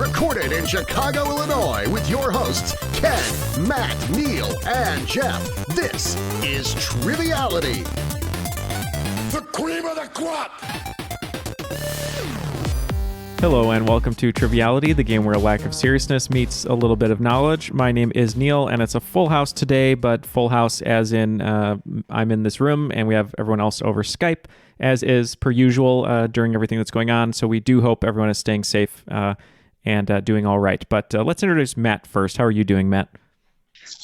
Recorded in Chicago, Illinois, with your hosts, Ken, Matt, Neal, and Jeff. This is Triviality. The cream of the crop! Hello and welcome to Triviality, the game where a lack of seriousness meets a little bit of knowledge. My name is Neal, and it's a full house today, but full house as in I'm in this room and we have everyone else over Skype, as is per usual during everything that's going on. So we do hope everyone is staying safe and doing all right. But let's introduce Matt first. How are you doing, Matt?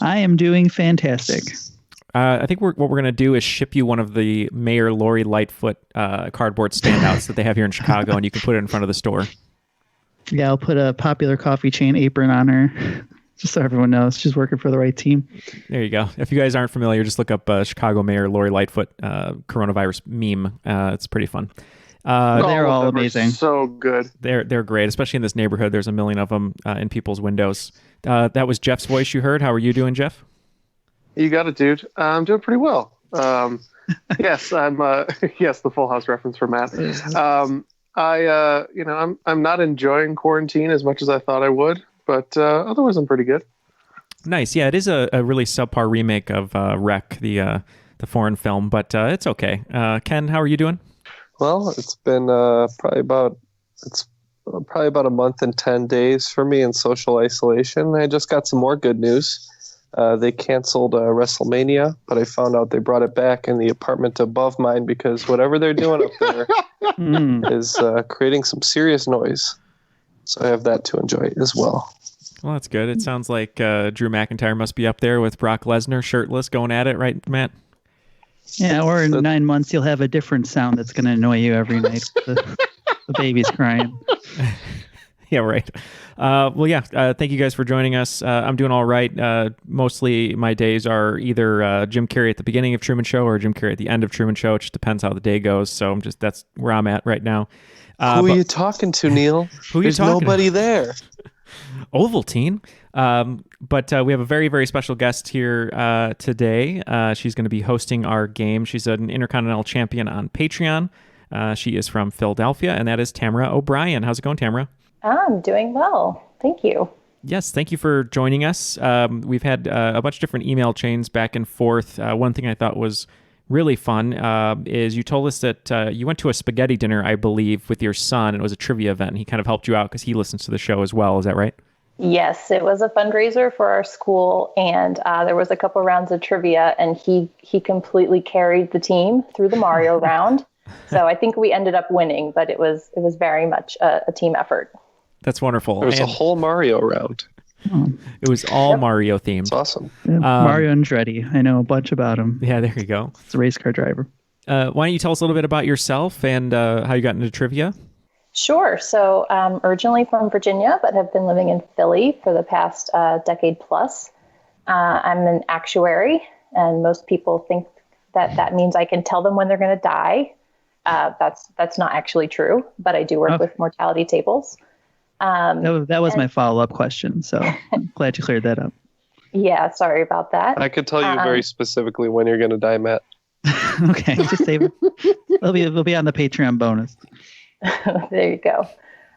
I am doing fantastic. I think what we're going to do is ship you one of the Mayor Lori Lightfoot cardboard standouts that they have here in Chicago, and you can put it in front of the store. Yeah, I'll put a popular coffee chain apron on her, just so everyone knows she's working for the right team. There you go. If you guys aren't familiar, just look up Chicago Mayor Lori Lightfoot coronavirus meme. It's pretty fun. They're all amazing. So good. They're great, especially in this neighborhood. There's a million of them in people's windows. That was Jeff's voice you heard. How are you doing, Jeff? You got it, dude. I'm doing pretty well. Yes, I'm. Yes, the Full House reference for Matt. I'm not enjoying quarantine as much as I thought I would, but otherwise I'm pretty good. Nice. Yeah, it is a really subpar remake of Wreck, the foreign film, but it's okay. Ken, how are you doing? Well, it's been probably about a month and 10 days for me in social isolation. I just got some more good news. They canceled WrestleMania, but I found out they brought it back in the apartment above mine because whatever they're doing up there is creating some serious noise. So I have that to enjoy as well. Well, that's good. It sounds like Drew McIntyre must be up there with Brock Lesnar shirtless going at it, right, Matt? Yeah, or in 9 months you'll have a different sound that's going to annoy you every night. The baby's crying. Yeah, right. Thank you guys for joining us. I'm doing all right. Mostly my days are either Jim Carrey at the beginning of Truman Show or Jim Carrey at the end of Truman Show. It just depends how the day goes. So that's where I'm at right now. Who are you talking to, Neal? There's nobody there. Ovaltine. But we have a very, very special guest here today. She's going to be hosting our game. She's an Intercontinental Champion on Patreon. She is from Philadelphia, and that is Tamara O'Brien. How's it going, Tamara? I'm doing well. Thank you. Yes, thank you for joining us. We've had a bunch of different email chains back and forth. One thing I thought was really fun is you told us that you went to a spaghetti dinner, I believe, with your son. It was a trivia event. He kind of helped you out because he listens to the show as well. Is that right? Yes, it was a fundraiser for our school, and there was a couple rounds of trivia, and he completely carried the team through the Mario round. So I think we ended up winning, but it was very much a team effort. That's wonderful. It was a whole Mario round. It was all Mario themed. It's awesome. Yeah, Mario Andretti. I know a bunch about him. Yeah, there you go. It's a race car driver. Why don't you tell us a little bit about yourself and how you got into trivia? Sure. So originally from Virginia, but have been living in Philly for the past decade plus. I'm an actuary, and most people think that means I can tell them when they're going to die. That's not actually true, but I do work with mortality tables. That was my follow-up question, so I'm glad you cleared that up. Yeah, sorry about that. I could tell you very specifically when you're going to die, Matt. Okay, just save it. It'll be on the Patreon bonus. There you go.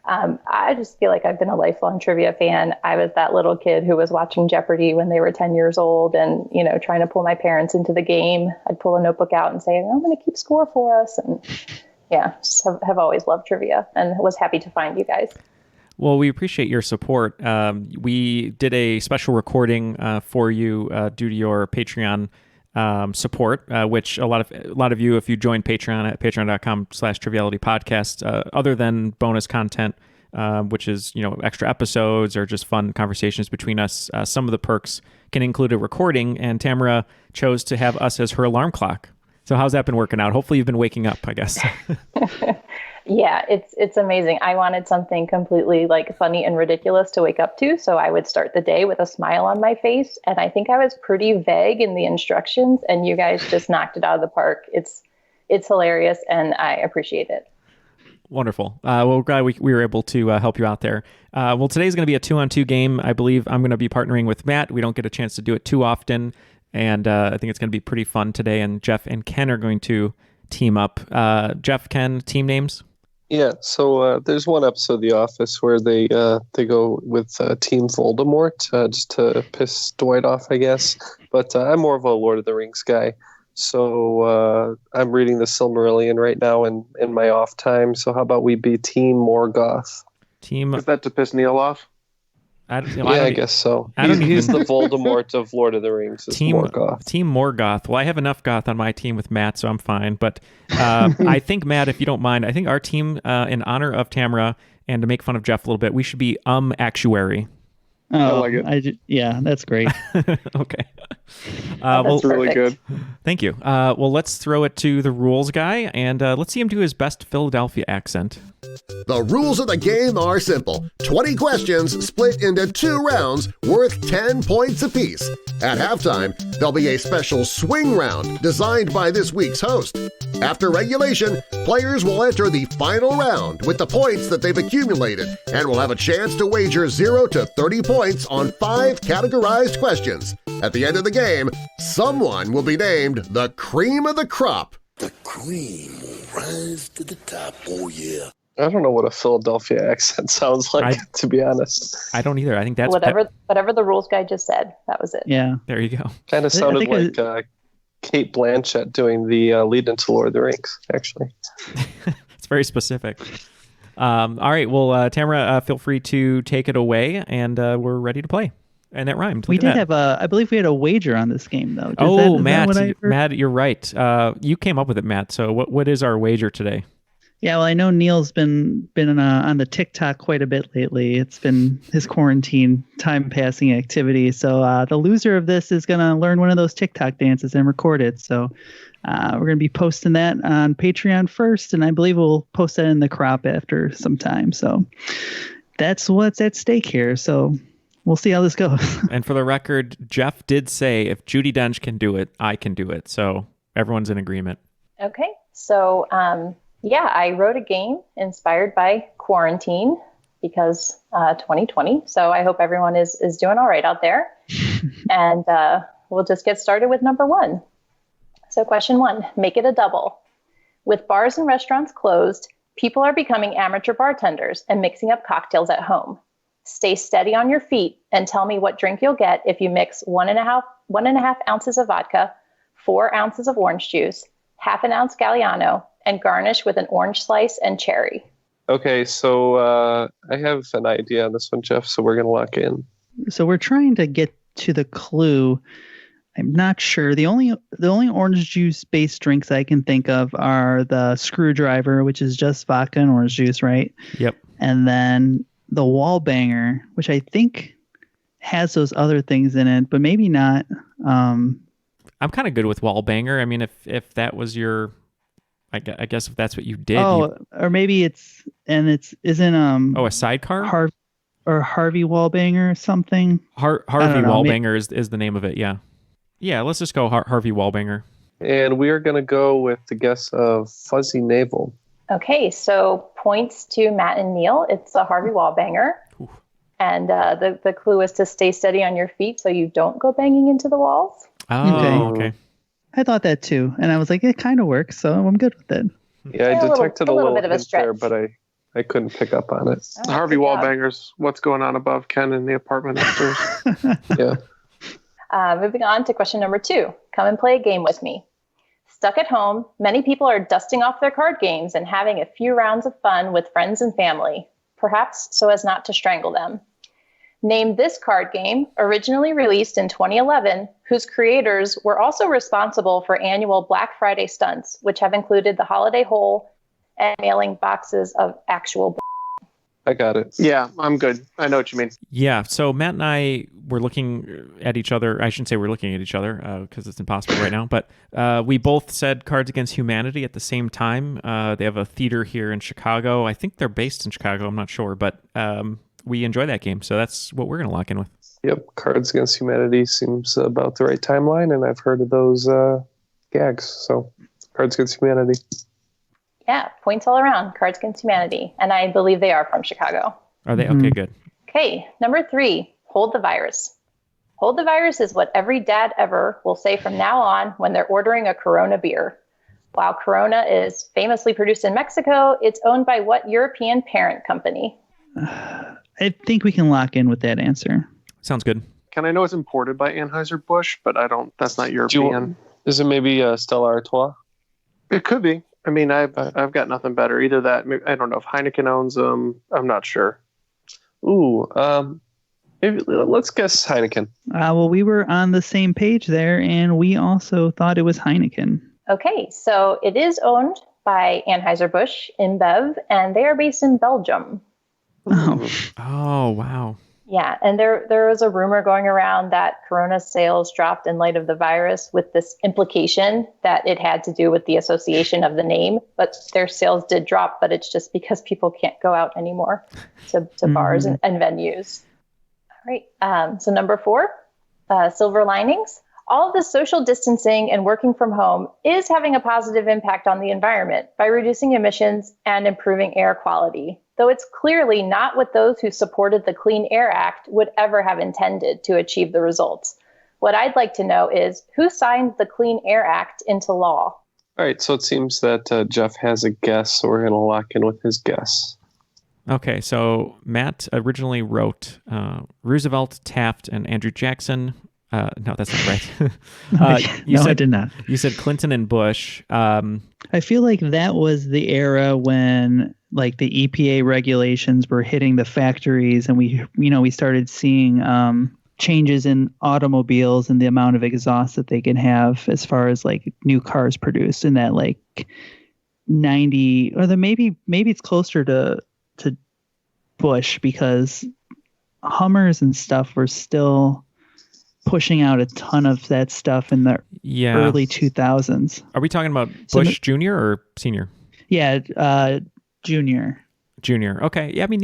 I just feel like I've been a lifelong trivia fan. I was that little kid who was watching Jeopardy when they were 10 years old and, trying to pull my parents into the game. I'd pull a notebook out and say, I'm going to keep score for us. And yeah, just have always loved trivia and was happy to find you guys. Well, we appreciate your support. We did a special recording for you due to your Patreon support, which a lot of you, if you join Patreon at patreon.com/trivialitypodcast, other than bonus content, which is, extra episodes or just fun conversations between us, some of the perks can include a recording, and Tamara chose to have us as her alarm clock. So how's that been working out? Hopefully you've been waking up, I guess. Yeah, it's amazing. I wanted something completely funny and ridiculous to wake up to. So I would start the day with a smile on my face. And I think I was pretty vague in the instructions, and you guys just knocked it out of the park. It's hilarious, and I appreciate it. Wonderful. Well, glad we were able to help you out there. Well, today's going to be a 2-on-2 game. I believe I'm going to be partnering with Matt. We don't get a chance to do it too often. And I think it's going to be pretty fun today. And Jeff and Ken are going to team up. Jeff, Ken, team names? Yeah, so there's one episode of The Office where they go with Team Voldemort just to piss Dwight off, I guess. But I'm more of a Lord of the Rings guy. So I'm reading the Silmarillion right now in my off time. So how about we be Team Morgoth? Is that to piss Neil off? I guess so. He's the Voldemort of Lord of the Rings. Team Morgoth. Well, I have enough goth on my team with Matt, so I'm fine. But I think, Matt, if you don't mind, I think our team, in honor of Tamara and to make fun of Jeff a little bit, we should be Actuary. Oh, I like it. Yeah, that's great. Okay. That's really good. Thank you. Well, let's throw it to the rules guy, and let's see him do his best Philadelphia accent. The rules of the game are simple. 20 questions split into 2 rounds worth 10 points apiece. At halftime, there'll be a special swing round designed by this week's host. After regulation, players will enter the final round with the points that they've accumulated and will have a chance to wager 0 to 30 points on 5 categorized questions. At the end of the game, someone will be named the cream of the crop. The cream will rise to the top, oh yeah. I don't know what a Philadelphia accent sounds like, to be honest. I don't either. I think that's whatever the rules guy just said. That was it. Yeah. There you go. Kind of sounded like Kate Blanchett doing the lead into Lord of the Rings, actually. It's very specific. All right. Well, Tamara, feel free to take it away, and we're ready to play. And that rhymed. We did have I believe we had a wager on this game, though. Matt, you're right. You came up with it, Matt. So what is our wager today? Yeah, well, I know Neil's been on the TikTok quite a bit lately. It's been his quarantine time-passing activity. So the loser of this is going to learn one of those TikTok dances and record it. So we're going to be posting that on Patreon first, and I believe we'll post that in the crop after some time. So that's what's at stake here. So we'll see how this goes. And for the record, Jeff did say if Judi Dench can do it, I can do it. So everyone's in agreement. Okay, so yeah, I wrote a game inspired by quarantine because 2020. So I hope everyone is doing all right out there. And we'll just get started with number 1. So question 1, make it a double. With bars and restaurants closed, people are becoming amateur bartenders and mixing up cocktails at home. Stay steady on your feet and tell me what drink you'll get if you mix 1.5 ounces of vodka, 4 ounces of orange juice, half an ounce Galliano, and garnish with an orange slice and cherry. Okay, so I have an idea on this one, Jeff, so we're going to lock in. So we're trying to get to the clue. I'm not sure. The only orange juice based drinks I can think of are the Screwdriver, which is just vodka and orange juice, right? Yep. And then the Wall Banger, which I think has those other things in it, but maybe not. I'm kind of good with Wall Banger. I mean, if that was your... I guess if that's what you did. Oh, or maybe isn't a sidecar? Harvey Wallbanger or something. Harvey Wallbanger is the name of it. Yeah. Yeah. Let's just go Harvey Wallbanger. And we are going to go with the guess of Fuzzy Navel. Okay. So points to Matt and Neal. It's a Harvey Wallbanger. Ooh. And the clue is to stay steady on your feet so you don't go banging into the walls. Oh, okay. I thought that too, and I was like, it kind of works, so I'm good with it. Yeah, I detected a little bit of a stretch there, but I couldn't pick up on it. Oh, Harvey Wallbangers, what's going on above Ken in the apartment upstairs? Yeah. Moving on to question number 2. Come and play a game with me. Stuck at home, many people are dusting off their card games and having a few rounds of fun with friends and family, perhaps so as not to strangle them. Name this card game, originally released in 2011, whose creators were also responsible for annual Black Friday stunts, which have included the holiday hole and mailing boxes of actual. I got it. Yeah, I'm good. I know what you mean. Yeah, so Matt and I were looking at each other. I shouldn't say we're looking at each other because it's impossible right now, but we both said Cards Against Humanity at the same time. They have a theater here in Chicago. I think they're based in Chicago. I'm not sure, but we enjoy that game, so that's what we're going to lock in with. Yep, Cards Against Humanity seems about the right timeline, and I've heard of those gags, so Cards Against Humanity. Yeah, points all around, Cards Against Humanity, and I believe they are from Chicago. Are they? Okay, good. Okay, number 3, hold the virus. Hold the virus is what every dad ever will say from now on when they're ordering a Corona beer. While Corona is famously produced in Mexico, it's owned by what European parent company? I think we can lock in with that answer. Sounds good. Can I know it's imported by Anheuser-Busch, but I don't. That's not European. Is it maybe Stella Artois? It could be. I mean, I've got nothing better. Either that. I don't know if Heineken owns them. I'm not sure. Ooh, maybe let's guess Heineken. Well, we were on the same page there, and we also thought it was Heineken. Okay, so it is owned by Anheuser-Busch InBev, and they are based in Belgium. Oh, wow. Yeah, and there was a rumor going around that Corona sales dropped in light of the virus, with this implication that it had to do with the association of the name. But their sales did drop, but it's just because people can't go out anymore to bars and venues. All right, so number 4, silver linings. All of the social distancing and working from home is having a positive impact on the environment by reducing emissions and improving air quality, though it's clearly not what those who supported the Clean Air Act would ever have intended to achieve the results. What I'd like to know is who signed the Clean Air Act into law? All right, so it seems that Jeff has a guess, so we're going to lock in with his guess. Okay, so Matt originally wrote Roosevelt, Taft, and Andrew Jackson. No, that's not right. I did not. You said Clinton and Bush. I feel like that was the era when like the EPA regulations were hitting the factories, and we started seeing changes in automobiles and the amount of exhaust that they can have as far as like new cars produced in that like 90, or maybe it's closer to Bush, because Hummers and stuff were still pushing out a ton of that stuff in the early 2000s. Are we talking about Bush Jr. or Senior? Yeah, Junior. Junior. Okay. Yeah, I mean,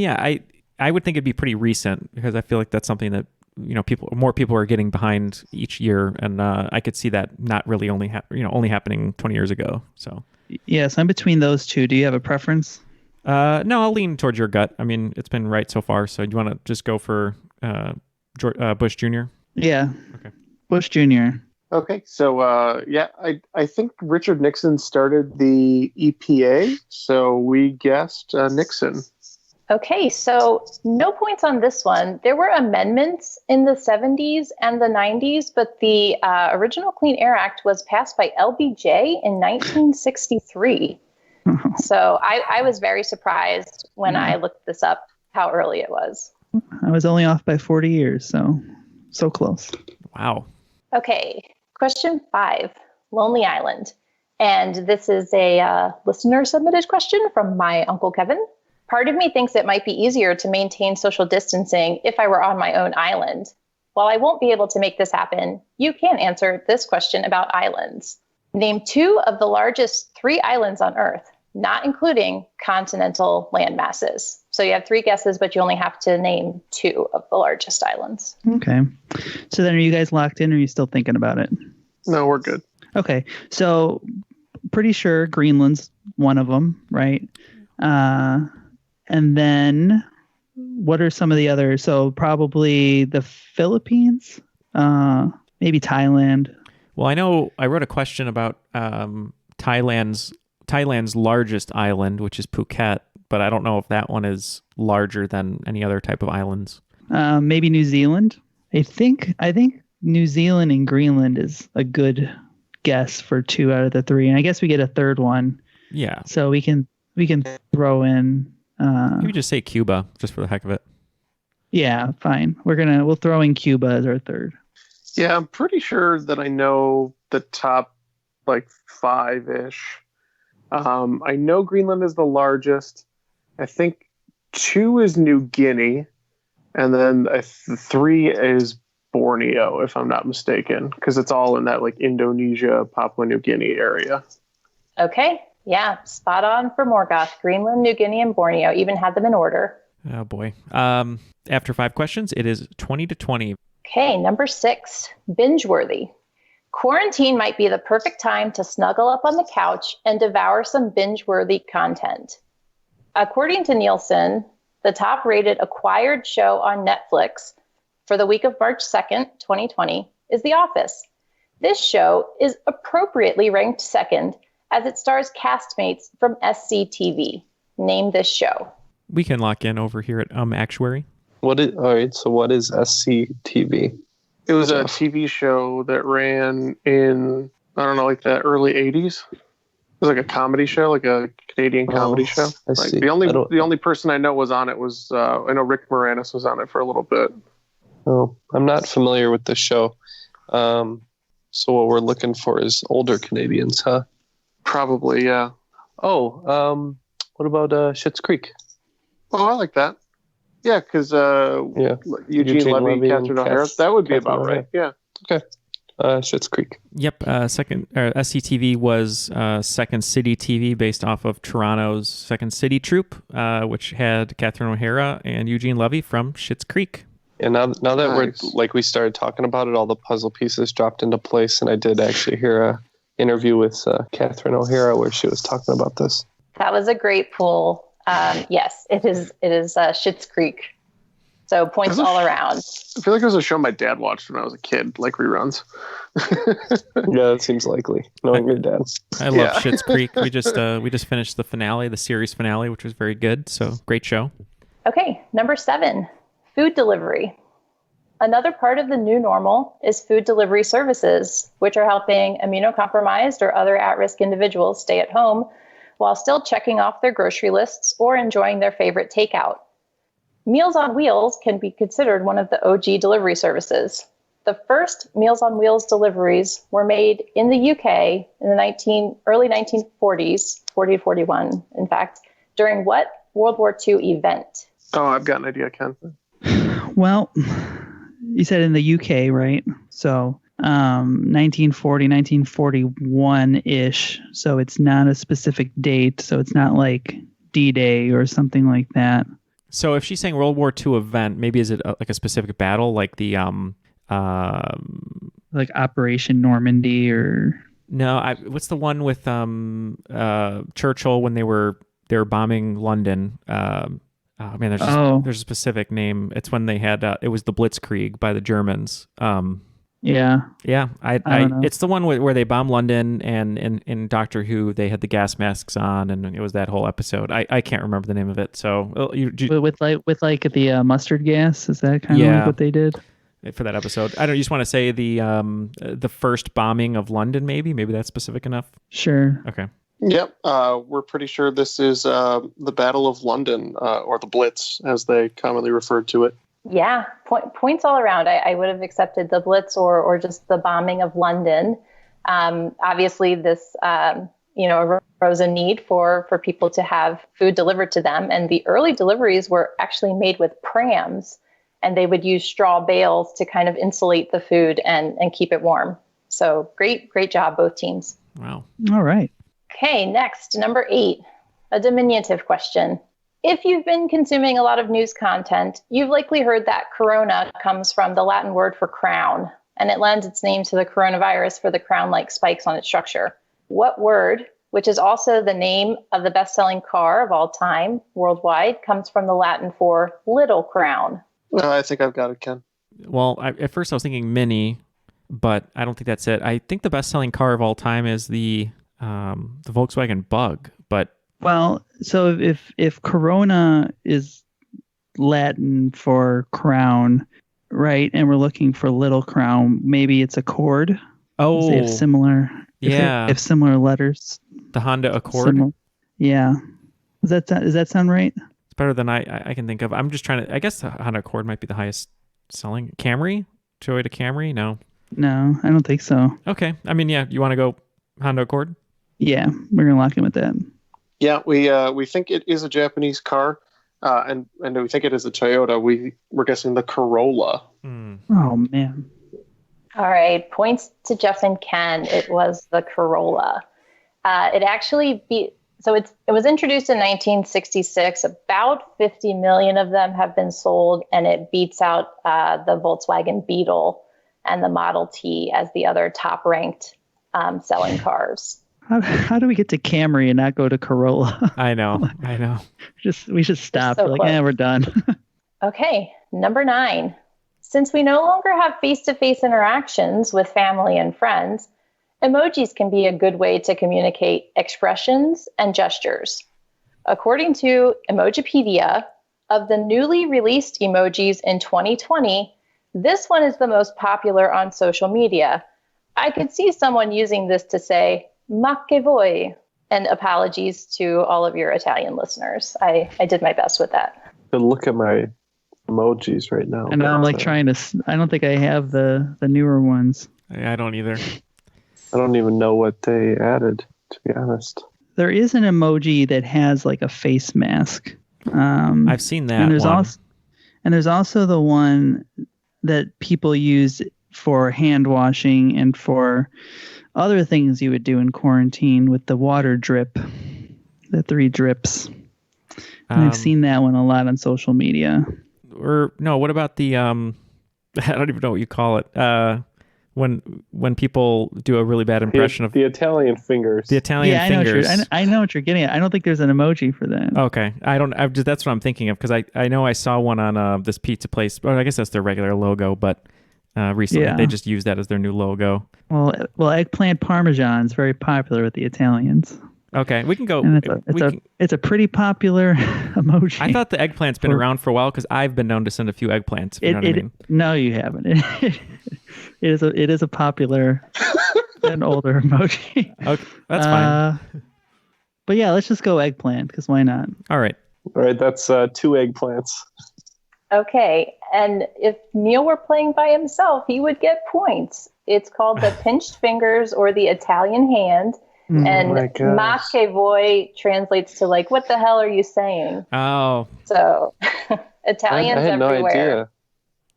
I would think it'd be pretty recent, because I feel like that's something that more people are getting behind each year, and I could see that not really only happening 20 years ago. So yes, I'm between those two. Do you have a preference? No, I'll lean towards your gut. I mean, it's been right so far. So do you want to just go for Bush Jr.? Yeah. Okay. Bush Jr. Okay, so I think Richard Nixon started the EPA, so we guessed Nixon. Okay, so no points on this one. There were amendments in the 70s and the 90s, but the original Clean Air Act was passed by LBJ in 1963. So I was very surprised when I looked this up, how early it was. I was only off by 40 years, so close. Wow. Okay, question 5, Lonely Island. And this is a listener-submitted question from my Uncle Kevin. Part of me thinks it might be easier to maintain social distancing if I were on my own island. While I won't be able to make this happen, you can answer this question about islands. Name 2 of the largest 3 islands on Earth, not including continental land masses. So you have 3 guesses, but you only have to name 2 of the largest islands. Okay. So then are you guys locked in, or are you still thinking about it? No, we're good. Okay. So pretty sure Greenland's one of them, right? And then what are some of the others? So probably the Philippines, maybe Thailand. Well, I know I wrote a question about Thailand's largest island, which is Phuket, but I don't know if that one is larger than any other type of islands. Maybe New Zealand. I think New Zealand and Greenland is a good guess for 2 out of the 3, and I guess we get a third one. Yeah. So we can throw in. Maybe just say Cuba, just for the heck of it. Yeah, fine. We'll throw in Cuba as our third. Yeah, I'm pretty sure that I know the top like 5-ish. I know Greenland is the largest. I think 2 is New Guinea, and then 3 is Borneo, if I'm not mistaken, because it's all in that like Indonesia, Papua New Guinea area. Okay. Yeah, spot on for Morgoth. Greenland, New Guinea, and Borneo. Even had them in order. Oh, boy. After 5 questions, it is 20-20. Okay, number 6, binge-worthy. Quarantine might be the perfect time to snuggle up on the couch and devour some binge-worthy content. According to Nielsen, the top-rated acquired show on Netflix for the week of March 2nd, 2020, is The Office. This show is appropriately ranked second as it stars castmates from SCTV. Name this show. We can lock in over here at Actuary. All right, so what is SCTV? It was a TV show that ran in, I don't know, like the early 80s. It was like a comedy show, like a Canadian comedy show. I Like see. the only person I know was on it was, I know Rick Moranis was on it for a little bit. Oh, I'm not familiar with the show. So what we're looking for is older Canadians, huh? Probably, yeah. Oh, what about Schitt's Creek? Oh, I like that. Yeah, because Yeah. Eugene Levy, Levy and Catherine O'Hara, that would be Catherine about right. Yeah. Okay. Schitt's Creek. Yep. SCTV was Second City TV, based off of Toronto's Second City troupe, which had Catherine O'Hara and Eugene Levy from Schitt's Creek. And now that Nice. we started talking about it, all the puzzle pieces dropped into place, and I did actually hear a interview with Catherine O'Hara where she was talking about this. That was a great pull. Yes, it is Schitt's Creek. So points Is it? all around. I feel like it was a show my dad watched when I was a kid, like reruns. Yeah, that seems likely, knowing your dad. I love Schitt's Creek. We just finished the finale, the series finale, which was very good. So great show. Okay, number 7, food delivery. Another part of the new normal is food delivery services, which are helping immunocompromised or other at-risk individuals stay at home while still checking off their grocery lists or enjoying their favorite takeout. Meals on Wheels can be considered one of the OG delivery services. The first Meals on Wheels deliveries were made in the UK in the early 1940s, 40 to 41, in fact, during what World War II event? Oh, I've got an idea, Ken. Well, you said in the UK, right? So 1940, 1941-ish. So it's not a specific date. So it's not like D-Day or something like that. So if she's saying World War II event, maybe is it like a specific battle, like the Like Operation Normandy or... No, what's the one with Churchill when they were bombing London? Oh man, there's a specific name. It's when they had it was the Blitzkrieg by the Germans. Yeah. Yeah, I don't know. it's the one where they bombed London, and in Doctor Who they had the gas masks on, and it was that whole episode. I can't remember the name of it. So with the mustard gas, is that kind of like what they did for that episode? I don't. You just want to say the first bombing of London, maybe that's specific enough. Sure. Okay. Yep, we're pretty sure this is the Battle of London, or the Blitz, as they commonly referred to it. Yeah, points all around. I would have accepted the Blitz or just the bombing of London. Obviously, this arose a need for people to have food delivered to them, and the early deliveries were actually made with prams, and they would use straw bales to kind of insulate the food and keep it warm. So great job, both teams. Wow. All right. Okay, next, number 8, a diminutive question. If you've been consuming a lot of news content, you've likely heard that corona comes from the Latin word for crown, and it lends its name to the coronavirus for the crown-like spikes on its structure. What word, which is also the name of the best-selling car of all time worldwide, comes from the Latin for little crown? I think I've got it, Ken. Well, at first I was thinking Mini, but I don't think that's it. I think the best-selling car of all time is the Volkswagen Bug, but Well, so if Corona is Latin for crown, right, and we're looking for little crown, maybe it's Accord. oh, They have similar. yeah, If similar letters. the Honda Accord. Yeah. Does that sound right? It's better than I can think of. I'm just trying to. I guess the Honda Accord might be the highest selling. Camry, Toyota Camry. No. I don't think so. Okay. I mean, yeah. You want to go Honda Accord? Yeah, we're gonna lock in with that. Yeah, we think it is a Japanese car, and we think it is a Toyota. We're guessing the Corolla. Oh man. All right, points to Jeff and Ken. It was the Corolla. It was introduced in 1966. About 50 million of them have been sold, and it beats out the Volkswagen Beetle and the Model T as the other top-ranked selling cars. How do we get to Camry and not go to Corolla? I know. We should stop. So We're like, close. we're done. Okay, number 9. Since we no longer have face-to-face interactions with family and friends, Emojis can be a good way to communicate expressions and gestures. According to Emojipedia, of the newly released emojis in 2020, this one is the most popular on social media. I could see someone using this to say, "Ma che vuoi?" And apologies to all of your Italian listeners. I did my best with that. Good look at my emojis right now. And I'm like trying to. I don't think I have the newer ones. I don't either. I don't even know what they added, to be honest. There is an emoji that has like a face mask. I've seen that. And there's also the one that people use for hand washing and for other things you would do in quarantine with the water drip, the 3 drips. And I've seen that one a lot on social media. Or no, what about the I don't even know what you call it. When people do a really bad impression of the Italian fingers. The Italian fingers. I know what you're getting at. I don't think there's an emoji for that. Okay. That's what I'm thinking of, because I know I saw one on this pizza place. Well, I guess that's their regular logo, but recently they just used that as their new logo. Well, eggplant parmesan is very popular with the Italians. Okay, we can go. And it's a pretty popular emoji. I thought the eggplant's been around for a while because I've been known to send a few eggplants. If you know what I mean. No, you haven't. It is a popular and older emoji. Okay, that's fine. But yeah, let's just go eggplant, because why not? All right, that's 2 eggplants. Okay, and if Neal were playing by himself, he would get points. It's called the pinched fingers or the Italian hand. And "ma che vuoi" translates to like, "what the hell are you saying?" Oh. So Italians I had everywhere. No idea.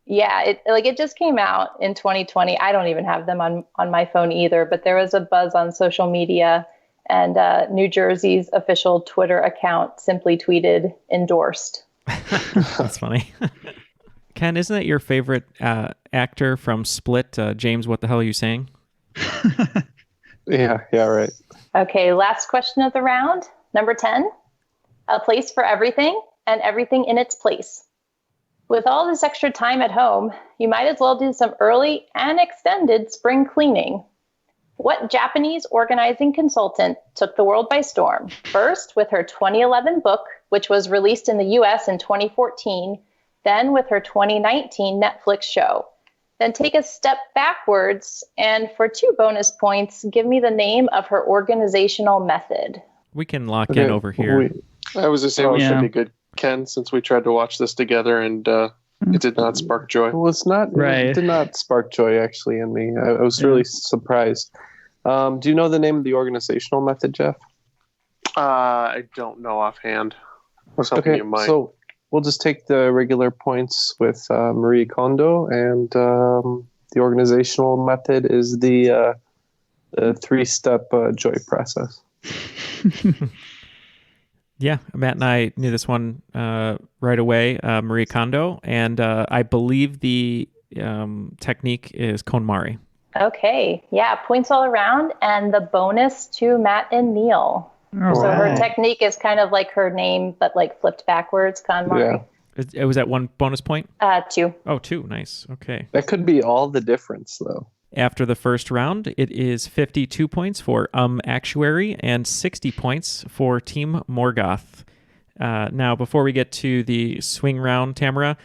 Yeah, it just came out in 2020. I don't even have them on my phone either, but there was a buzz on social media, and New Jersey's official Twitter account simply tweeted, "endorsed." That's funny. Ken, isn't that your favorite actor from Split, James? What the hell are you saying? Yeah, right. Okay, last question of the round. Number 10. A place for everything and everything in its place. With all this extra time at home, you might as well do some early and extended spring cleaning. What Japanese organizing consultant took the world by storm? First, with her 2011 book, which was released in the US in 2014, then with her 2019 Netflix show. Then take a step backwards, and for 2 bonus points, give me the name of her organizational method. We can lock in over here. I was just saying, should be good, Ken, since we tried to watch this together and it did not spark joy. Well, it's not right. It did not spark joy actually in me. I was really surprised. Do you know the name of the organizational method, Jeff? I don't know offhand. Or something you might. So we'll just take the regular points with Marie Kondo, and the organizational method is the 3-step joy process. Yeah, Matt and I knew this one right away, Marie Kondo, and I believe the technique is KonMari. Okay, yeah, points all around, and the bonus to Matt and Neal. So her technique is kind of like her name, but like flipped backwards, KonMari. Yeah. Was that 1 bonus point? 2. Oh, 2. Nice. Okay. That could be all the difference, though. After the first round, it is 52 points for Actuary and 60 points for Team Morgoth. Now, before we get to the swing round, Tamara,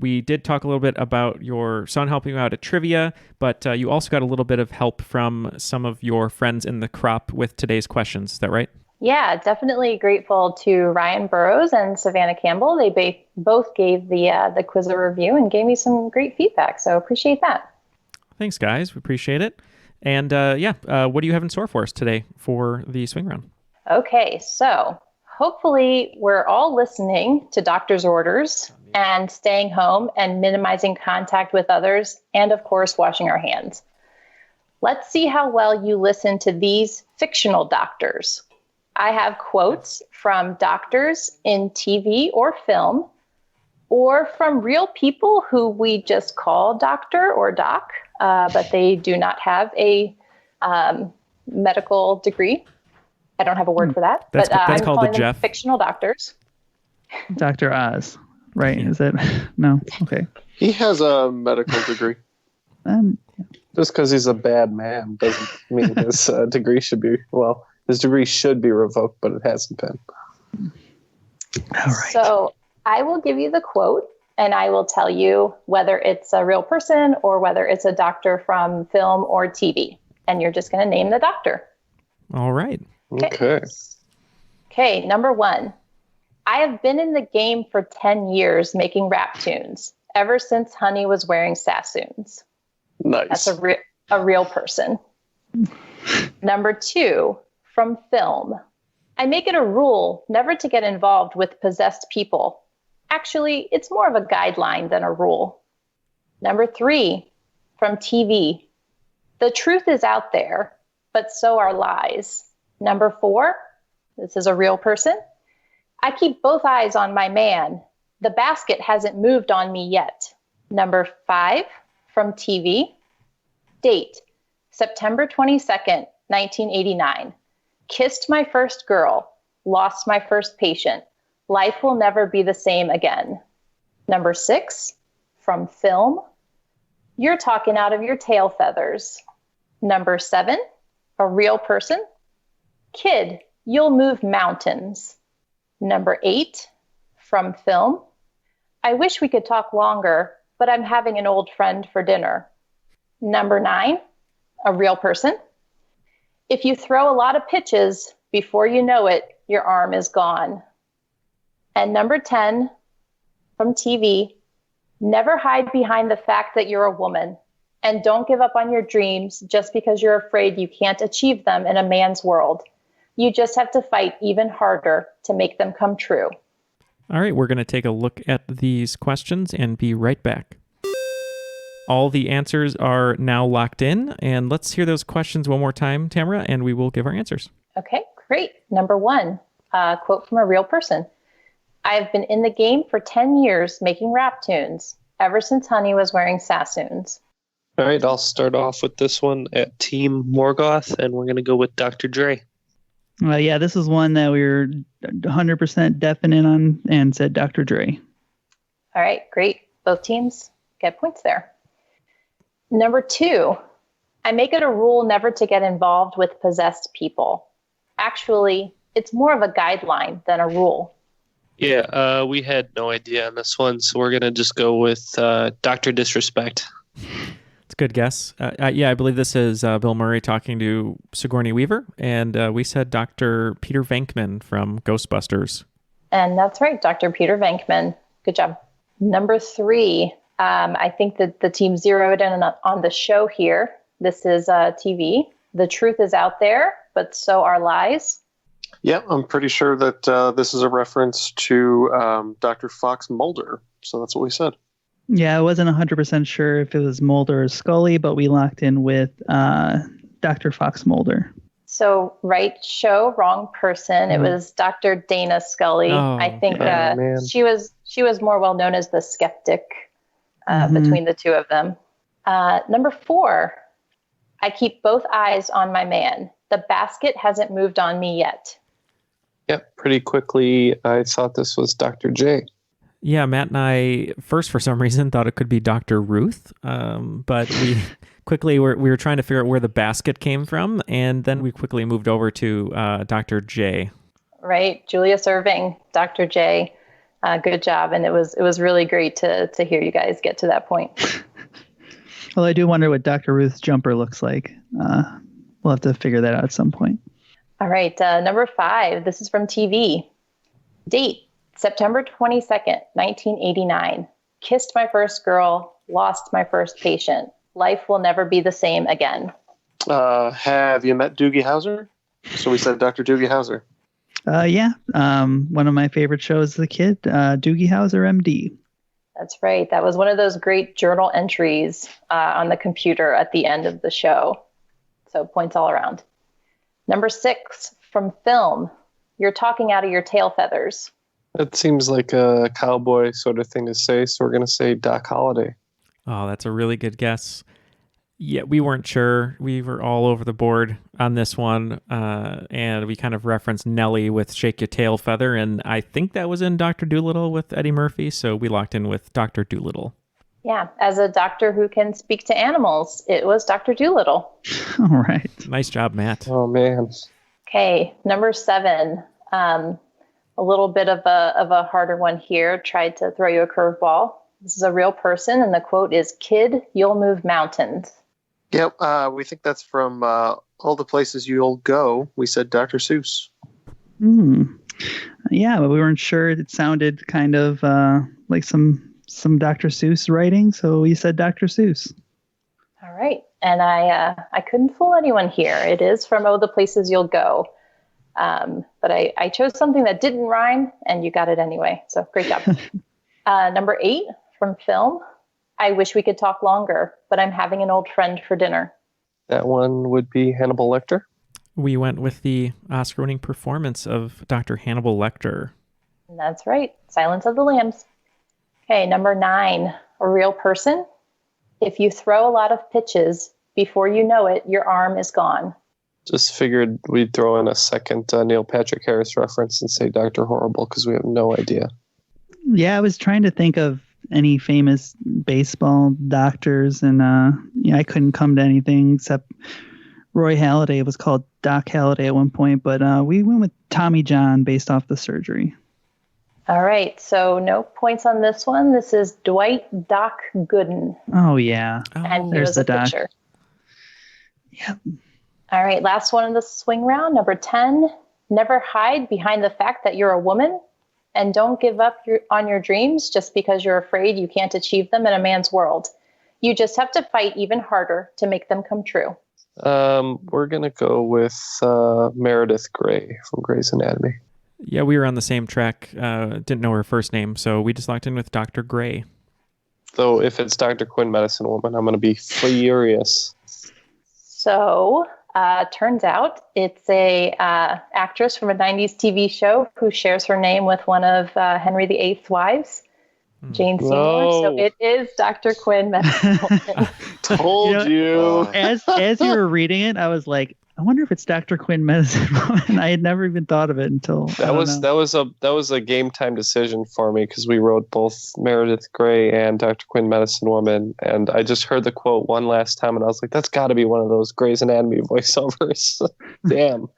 we did talk a little bit about your son helping you out at trivia, but you also got a little bit of help from some of your friends in the crop with today's questions. Is that right? Yeah, definitely grateful to Ryan Burrows and Savannah Campbell. They both gave the quiz a review and gave me some great feedback, so appreciate that. Thanks, guys. We appreciate it. And what do you have in store for us today for the swing round? Okay, so hopefully we're all listening to doctor's orders and staying home and minimizing contact with others, and of course, washing our hands. Let's see how well you listen to these fictional doctors. I have quotes from doctors in TV or film, or from real people who we just call doctor or doc, but they do not have a medical degree. I don't have a word for that, that's I'm called calling the them Jeff. fictional doctors. Dr. Oz, right? Is it? No. Okay. He has a medical degree. Just because he's a bad man doesn't mean his degree should be, his degree should be revoked, but it hasn't been. All right. So I will give you the quote, and I will tell you whether it's a real person or whether it's a doctor from film or TV. And you're just going to name the doctor. All right. Okay. Okay, number 1. I have been in the game for 10 years making rap tunes, ever since Honey was wearing Sassoons. Nice. That's a real person. Number 2, from film. I make it a rule never to get involved with possessed people. Actually, it's more of a guideline than a rule. Number 3, from TV. The truth is out there, but so are lies. Number 4, this is a real person. I keep both eyes on my man. The basket hasn't moved on me yet. Number 5, from TV. Date, September 22nd, 1989. Kissed my first girl. Lost my first patient. Life will never be the same again. Number 6, from film. You're talking out of your tail feathers. Number 7, a real person. Kid, you'll move mountains. Number 8, from film. I wish we could talk longer, but I'm having an old friend for dinner. Number 9, a real person. If you throw a lot of pitches, before you know it, your arm is gone. And number 10, from TV, never hide behind the fact that you're a woman. And don't give up on your dreams just because you're afraid you can't achieve them in a man's world. You just have to fight even harder to make them come true. All right, we're going to take a look at these questions and be right back. All the answers are now locked in, and let's hear those questions one more time, Tamara, and we will give our answers. Okay, great. Number 1, quote from a real person. I've been in the game for 10 years making rap tunes, ever since Honey was wearing Sassoons. All right, I'll start off with this one at Team Morgoth, and we're going to go with Dr. Dre. Yeah, this is one that we were 100% definite on and said Dr. Dre. All right, great. Both teams get points there. Number 2, I make it a rule never to get involved with possessed people. Actually, it's more of a guideline than a rule. Yeah, we had no idea on this one, so we're going to just go with Dr. Disrespect. It's a good guess. I believe this is Bill Murray talking to Sigourney Weaver, and we said Dr. Peter Venkman from Ghostbusters. And that's right, Dr. Peter Venkman. Good job. Number 3, I think that the team zeroed in on the show here. This is TV. The truth is out there, but so are lies. Yeah, I'm pretty sure that this is a reference to Dr. Fox Mulder. So that's what we said. Yeah, I wasn't 100% sure if it was Mulder or Scully, but we locked in with Dr. Fox Mulder. So right show, wrong person. It was Dr. Dana Scully. I think she was more well known as the skeptic between the two of them. Number 4, I keep both eyes on my man. The basket hasn't moved on me yet. Yep, pretty quickly, I thought this was Dr. J. Yeah, Matt and I first, for some reason, thought it could be Dr. Ruth, but we quickly we were trying to figure out where the basket came from, and then we quickly moved over to Dr. J. Right, Julia Serving, Dr. J. Good job, and it was really great to hear you guys get to that point. Well, I do wonder what Dr. Ruth's jumper looks like. We'll have to figure that out at some point. All right, number 5. This is from TV. Date, September 22nd, 1989. Kissed my first girl, lost my first patient. Life will never be the same again. Have you met Doogie Howser? So we said Dr. Doogie Howser. Yeah. One of my favorite shows as a kid, Doogie Howser, MD. That's right. That was one of those great journal entries on the computer at the end of the show. So points all around. Number 6, from film. You're talking out of your tail feathers. That seems like a cowboy sort of thing to say, so we're going to say Doc Holliday. Oh, that's a really good guess. Yeah, we weren't sure. We were all over the board on this one, and we kind of referenced Nellie with Shake Your Tail Feather, and I think that was in Dr. Dolittle with Eddie Murphy, so we locked in with Dr. Dolittle. Yeah, as a doctor who can speak to animals, it was Dr. Dolittle. All right. Nice job, Matt. Oh, man. Okay, number 7. A little bit of a harder one here. Tried to throw you a curveball. This is a real person, and the quote is, "Kid, you'll move mountains." Yep, we think that's from All the Places You'll Go. We said Dr. Seuss. Yeah, but we weren't sure. It sounded kind of like some Dr. Seuss writing, so we said Dr. Seuss. All right, and I couldn't fool anyone here. It is from Oh, the Places You'll Go. But I chose something that didn't rhyme, and you got it anyway, so great job. Number 8 from film. "I wish we could talk longer, but I'm having an old friend for dinner." That one would be Hannibal Lecter. We went with the Oscar-winning performance of Dr. Hannibal Lecter. And that's right, Silence of the Lambs. Okay, number 9, a real person. "If you throw a lot of pitches, before you know it, your arm is gone." Just figured we'd throw in a second Neil Patrick Harris reference and say Dr. Horrible because we have no idea. Yeah, I was trying to think of any famous baseball doctors, and I couldn't come to anything except Roy Halladay. It was called Doc Halladay at one point, but we went with Tommy John based off the surgery. All right, so no points on this one. This is Dwight Doc Gooden. Oh, yeah. And he there's was the a doc. pitcher. Yep. All right, last one in the swing round, number 10. "Never hide behind the fact that you're a woman, and don't give up on your dreams just because you're afraid you can't achieve them in a man's world. You just have to fight even harder to make them come true." We're going to go with Meredith Grey from Grey's Anatomy. Yeah, we were on the same track. Didn't know her first name, so we just locked in with Dr. Gray. Though if it's Dr. Quinn, Medicine Woman, I'm going to be furious. So turns out it's a actress from a 90s TV show who shares her name with one of Henry VIII's wives, Jane Seymour. No. So it is Dr. Quinn, Medicine Woman. Told you. As you were reading it, I was like, I wonder if it's Dr. Quinn Medicine Woman. I had never even thought of it until That was a game time decision for me because we wrote both Meredith Grey and Dr. Quinn Medicine Woman, and I just heard the quote one last time, and I was like, that's got to be one of those Grey's Anatomy voiceovers. Damn.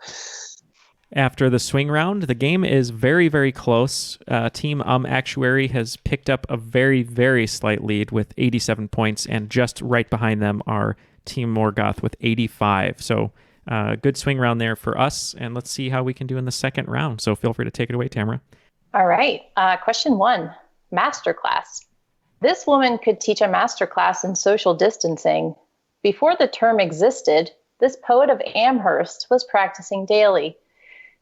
After the swing round, the game is very, very close. Team Actuary has picked up a very, very slight lead with 87 points, and just right behind them are Team Morgoth with 85. So good swing round there for us, and let's see how we can do in the second round. So feel free to take it away, Tamara. All right. Question 1, masterclass. This woman could teach a masterclass in social distancing. Before the term existed, this poet of Amherst was practicing daily.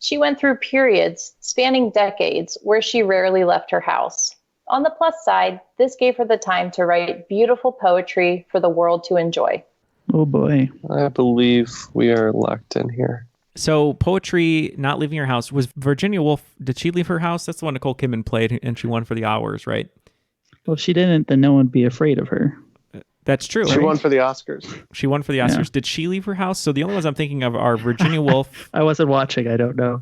She went through periods spanning decades where she rarely left her house. On the plus side, this gave her the time to write beautiful poetry for the world to enjoy. Oh boy. I believe we are locked in here. So poetry, not leaving her house. Was Virginia Woolf, did she leave her house? That's the one Nicole Kidman played, and she won for the hours, right? Well, if she didn't, then no one would be afraid of her. That's true. She won for the Oscars. She won for the Oscars. Yeah. Did she leave her house? So the only ones I'm thinking of are Virginia Woolf. I wasn't watching. I don't know.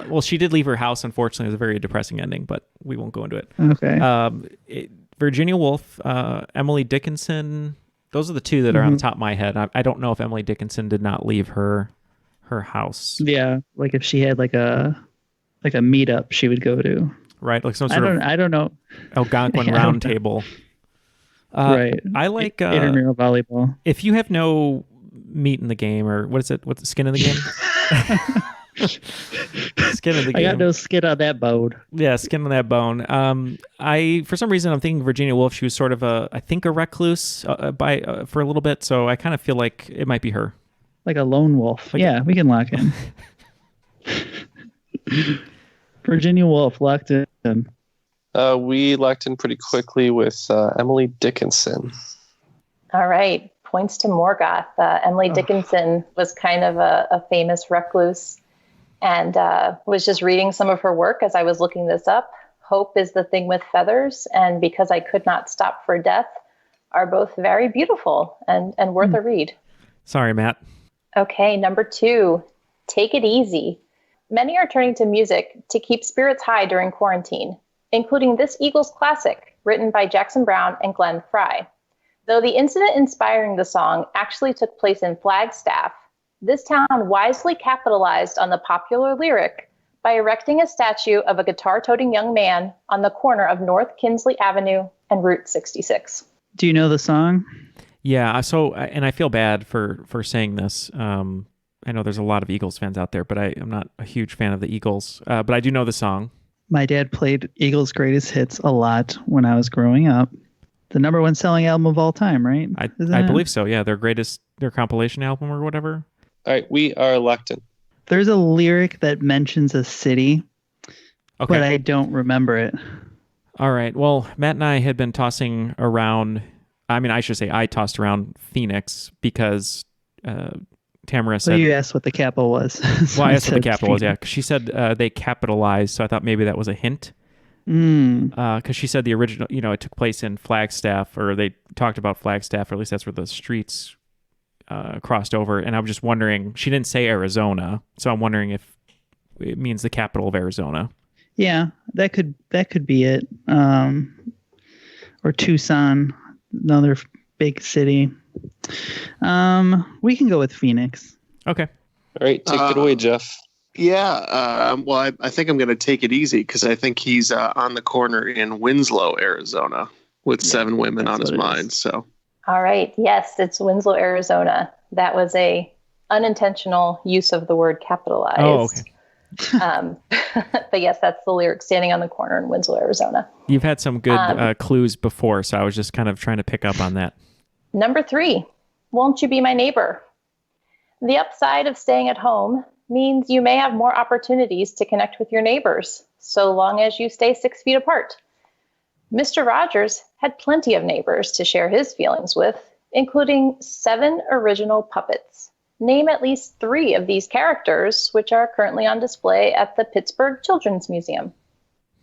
Well, she did leave her house. Unfortunately, it was a very depressing ending, but we won't go into it. Okay. Virginia Woolf, Emily Dickinson. Those are the two that are on the top of my head. I don't know if Emily Dickinson did not leave her house. Yeah, like if she had like a meetup she would go to. Right, like some sort of I don't know. Algonquin round table. Right. I like intramural volleyball. If you have no meat in the game, or what is it? What's the skin in the game? Skin of the game. I got no skin on that bone. Yeah, skin on that bone. For some reason I'm thinking Virginia Woolf. She was sort of a recluse for a little bit, so I kind of feel like it might be her. Like a lone wolf. Yeah, we can lock in. Virginia Woolf locked in. We locked in pretty quickly with Emily Dickinson. All right. Points to Morgoth. Emily Dickinson was kind of a famous recluse, and was just reading some of her work as I was looking this up. Hope is the Thing with Feathers, and Because I Could Not Stop for Death are both very beautiful and worth a read. Sorry, Matt. Okay, number 2, Take It Easy. Many are turning to music to keep spirits high during quarantine, including this Eagles classic written by Jackson Browne and Glenn Frey. Though the incident inspiring the song actually took place in Flagstaff, this town wisely capitalized on the popular lyric by erecting a statue of a guitar-toting young man on the corner of North Kinsley Avenue and Route 66. Do you know the song? Yeah, so, and I feel bad for saying this. I know there's a lot of Eagles fans out there, but I'm not a huge fan of the Eagles. But I do know the song. My dad played Eagles' greatest hits a lot when I was growing up. The number one selling album of all time, right? I believe so, yeah. Their compilation album or whatever. All right, we are locked in. There's a lyric that mentions a city, but I don't remember it. All right. Well, Matt and I had been tossing around. I mean, I should say I tossed around Phoenix because Tamara said... Well, you asked what the capital was. Well, I asked what the capital was, yeah. She said they capitalized, so I thought maybe that was a hint. Because she said the original, it took place in Flagstaff, or they talked about Flagstaff, or at least that's where the streets crossed over. And I was just wondering, she didn't say Arizona, so I'm wondering if it means the capital of Arizona. Yeah, that could be it. Or Tucson, another big city. We can go with Phoenix. Okay. All right, take it away, Jeff. Yeah, well, I think I'm going to take it easy because I think he's on the corner in Winslow, Arizona, with 7 women on his mind. So, all right, yes, it's Winslow, Arizona. That was a unintentional use of the word capitalized. Oh, okay. But yes, that's the lyric, standing on the corner in Winslow, Arizona. You've had some good clues before, so I was just kind of trying to pick up on that. Number 3, won't you be my neighbor? The upside of staying at home means you may have more opportunities to connect with your neighbors, so long as you stay 6 feet apart. Mr. Rogers had plenty of neighbors to share his feelings with, including 7 original puppets. Name at least 3 of these characters, which are currently on display at the Pittsburgh Children's Museum.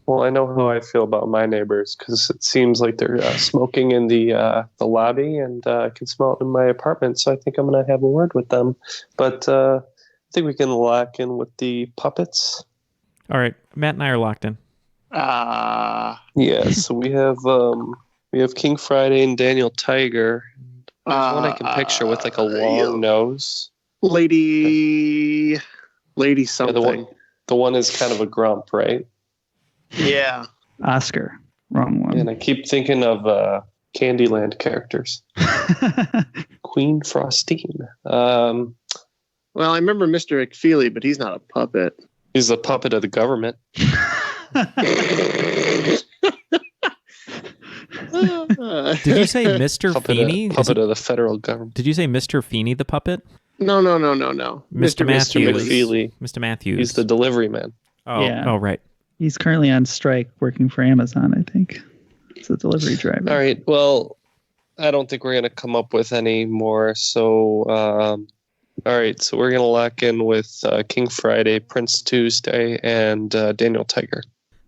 Well, I know how I feel about my neighbors because it seems like they're smoking in the lobby, and I can smell it in my apartment. So I think I'm going to have a word with them. But I think we can lock in with the puppets. All right, Matt and I are locked in. Yeah. So we have King Friday and Daniel Tiger. There's one I can picture with like a long nose. Lady something. Yeah, the one is kind of a grump, right? Yeah. Oscar. Wrong one. And I keep thinking of Candyland characters. Queen Frostine. Well, I remember Mr. McFeely, but he's not a puppet. He's a puppet of the government. Did you say Mr. Feeney? Puppet of the federal government. Did you say Mr. Feeney the puppet? No. Mr. Matthews. McFeely. Mr. Matthews. He's the delivery man. Oh, Yeah. Oh, right. He's currently on strike working for Amazon, I think. It's a delivery driver. All right. Well, I don't think we're going to come up with any more. So, all right. So we're going to lock in with King Friday, Prince Tuesday, and Daniel Tiger.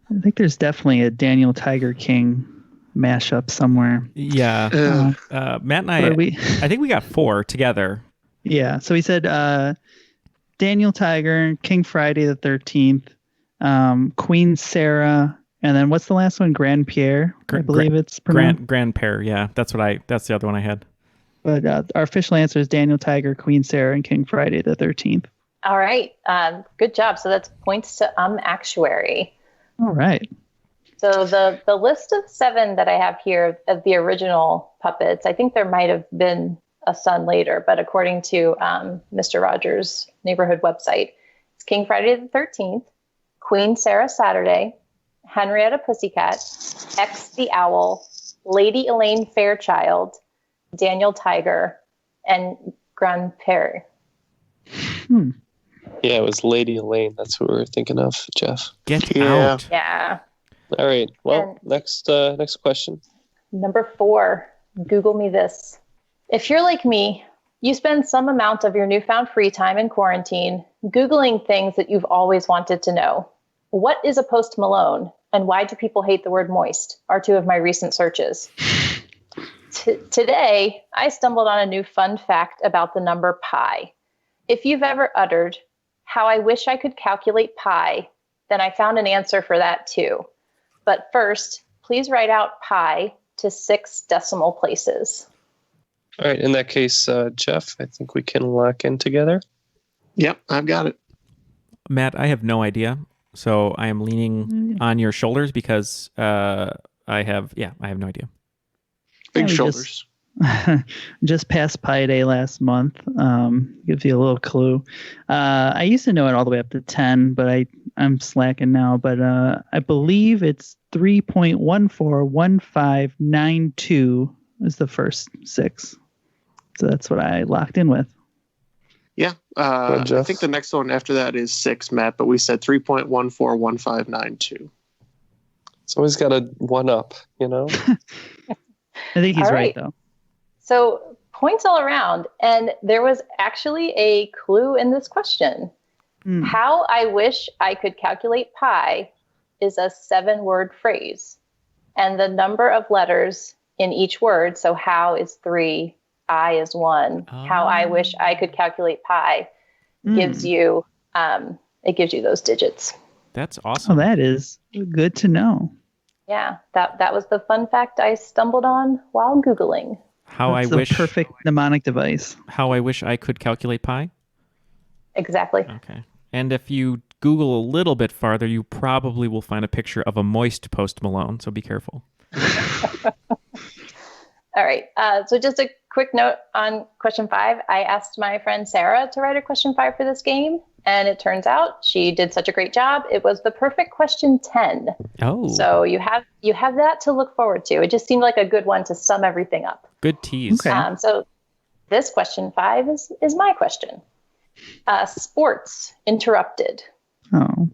I think there's definitely a Daniel Tiger King mashup somewhere. Yeah. Matt and I think we got 4 together. Yeah. So he said Daniel Tiger, King Friday the 13th, Queen Sarah, and then what's the last one? Grand Pierre, I believe it's pronounced. Grand Pierre, yeah. That's the other one I had. But our official answer is Daniel Tiger, Queen Sarah, and King Friday the 13th. All right. Good job. So that's points to Actuary. All right. So the list of 7 that I have here of the original puppets, I think there might have been a son later, but according to Mr. Rogers' neighborhood website, it's King Friday the 13th, Queen Sarah Saturday, Henrietta Pussycat, X the Owl, Lady Elaine Fairchild, Daniel Tiger, and Grand Père. Yeah, it was Lady Elaine. That's what we were thinking of, Jeff. Get out. Yeah. All right. Well, next question. Number 4, Google me this. If you're like me, you spend some amount of your newfound free time in quarantine Googling things that you've always wanted to know. What is a Post Malone, and why do people hate the word moist? Are 2 of my recent searches. Today, I stumbled on a new fun fact about the number pi. If you've ever uttered, "How I wish I could calculate pi," then I found an answer for that too. But first, please write out pi to 6 decimal places. All right. In that case, Jeff, I think we can lock in together. Yep, I've got it. Matt, I have no idea. So I am leaning on your shoulders because I have no idea. Big shoulders. Just passed Pi Day last month. Gives you a little clue. I used to know it all the way up to 10, but I'm slacking now. But I believe it's 3.141592 is the first 6. So that's what I locked in with. Yeah. I think the next one after that is 6, Matt, but we said 3.141592. It's always got a 1 up, you know? I think he's right, though. So points all around. And there was actually a clue in this question. How I wish I could calculate pi is a 7-word phrase. And the number of letters in each word, so how is 3, I is 1. How I wish I could calculate pi gives you it gives you those digits. That's awesome. Oh, that is good to know. Yeah, that was the fun fact I stumbled on while Googling. That's the perfect mnemonic device. How I wish I could calculate pi? Exactly. Okay. And if you Google a little bit farther, you probably will find a picture of a moist Post Malone, so be careful. All right. So just a quick note on question 5. I asked my friend Sarah to write a question 5 for this game, and it turns out she did such a great job. It was the perfect question 10. Oh. So you have that to look forward to. It just seemed like a good one to sum everything up. Good tease. Okay. So this question 5 is my question. Sports interrupted. Oh.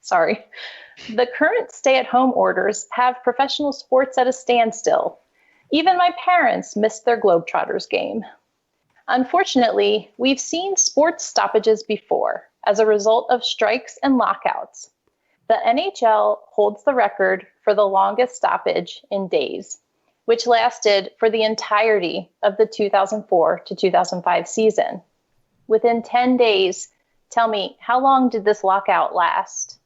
Sorry. The current stay-at-home orders have professional sports at a standstill. Even my parents missed their Globetrotters game. Unfortunately, we've seen sports stoppages before as a result of strikes and lockouts. The NHL holds the record for the longest stoppage in days, which lasted for the entirety of the 2004 to 2005 season. Within 10 days, tell me, how long did this lockout last?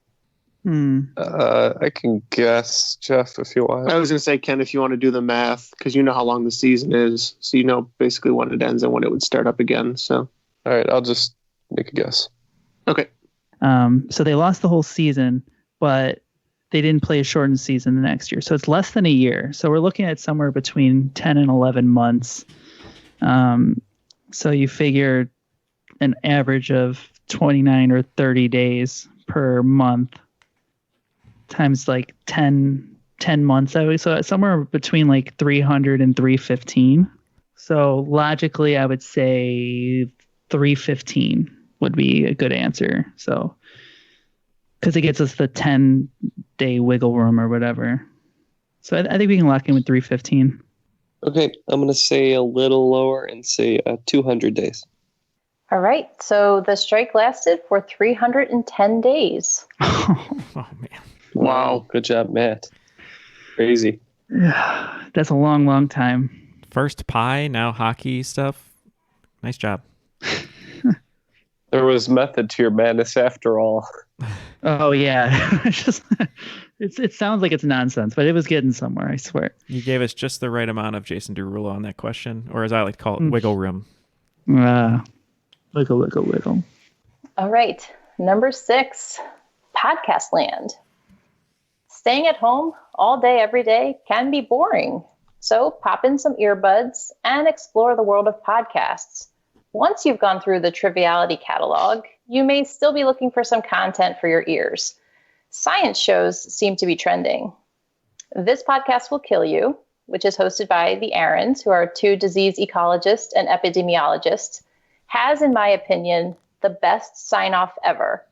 I can guess, Jeff, if you want. I was going to say, Ken, if you want to do the math, because you know how long the season is, so you know basically when it ends and when it would start up again. So, all right, I'll just make a guess. Okay. So they lost the whole season, but they didn't play a shortened season the next year. So it's less than a year. So we're looking at somewhere between 10 and 11 months. So you figure an average of 29 or 30 days per month times like 10 months. So somewhere between like 300 and 315. So logically, I would say 315 would be a good answer. So, because it gets us the 10-day wiggle room or whatever. So I think we can lock in with 315. Okay, I'm going to say a little lower and say 200 days. All right. So the strike lasted for 310 days. Oh, man. Wow. Good job, Matt. Crazy. That's a long, long time. First pie, now hockey stuff. Nice job. There was method to your madness after all. Oh, yeah. It sounds like it's nonsense, but it was getting somewhere, I swear. You gave us just the right amount of Jason Derulo on that question, or as I like to call it, wiggle room. Wiggle, wiggle, wiggle. All right. Number 6, podcast land. Staying at home all day, every day can be boring. So pop in some earbuds and explore the world of podcasts. Once you've gone through the Triviality catalog, you may still be looking for some content for your ears. Science shows seem to be trending. This podcast will kill you, which is hosted by the Aarons, who are 2 disease ecologists and epidemiologists, has, in my opinion, the best sign-off ever.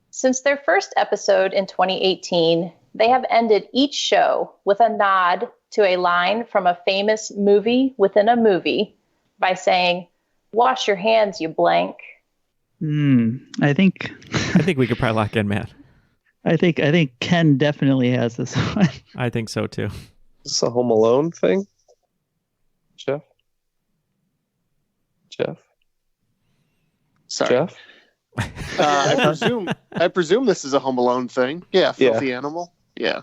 Since their first episode in 2018, they have ended each show with a nod to a line from a famous movie within a movie by saying, "Wash your hands, you blank." I think we could probably lock in, Matt. I think Ken definitely has this one. I think so too. Is this a Home Alone thing? Jeff? Sorry. Jeff? I presume this is a Home Alone thing. Yeah, filthy animal. Yeah.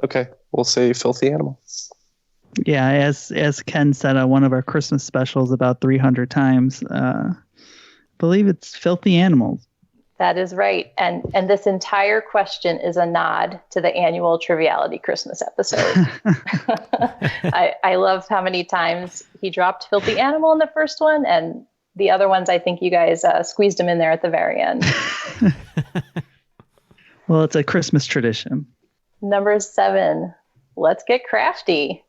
Okay, we'll say filthy animal. Yeah, as Ken said on one of our Christmas specials about 300 times, I believe it's filthy animals. That is right. And this entire question is a nod to the annual Triviality Christmas episode. I loved how many times he dropped filthy animal in the first one, and the other ones, I think you guys squeezed him in there at the very end. Well, it's a Christmas tradition. Number 7, let's get crafty.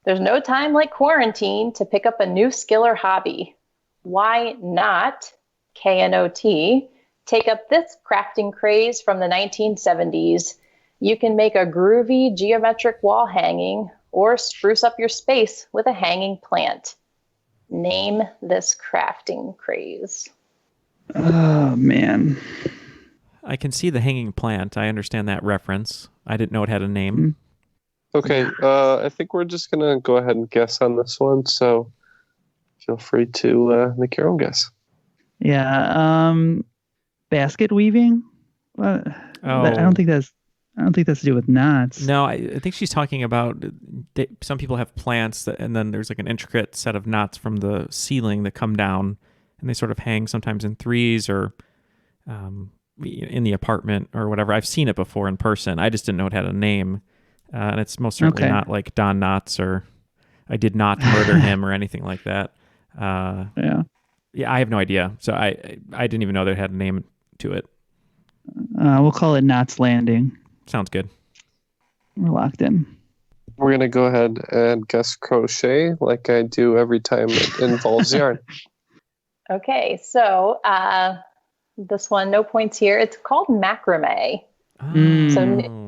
There's no time like quarantine to pick up a new skill or hobby. Why not, KNOT, take up this crafting craze from the 1970s? You can make a groovy geometric wall hanging or spruce up your space with a hanging plant. Name this crafting craze. Oh, man. I can see the hanging plant. I understand that reference. I didn't know it had a name. Mm-hmm. Okay, I think we're just going to go ahead and guess on this one, so feel free to make your own guess. Yeah, basket weaving? What? Oh. I don't think that's to do with knots. No, I think she's talking about some people have plants and then there's like an intricate set of knots from the ceiling that come down and they sort of hang sometimes in threes or in the apartment or whatever. I've seen it before in person. I just didn't know it had a name. And it's most certainly not like Don Knotts or I did not murder him or anything like that. Yeah, I have no idea. So I didn't even know they had a name to it. We'll call it Knots Landing. Sounds good. We're locked in. We're going to go ahead and guess crochet like I do every time it involves yarn. Okay, so this one, no points here. It's called macrame.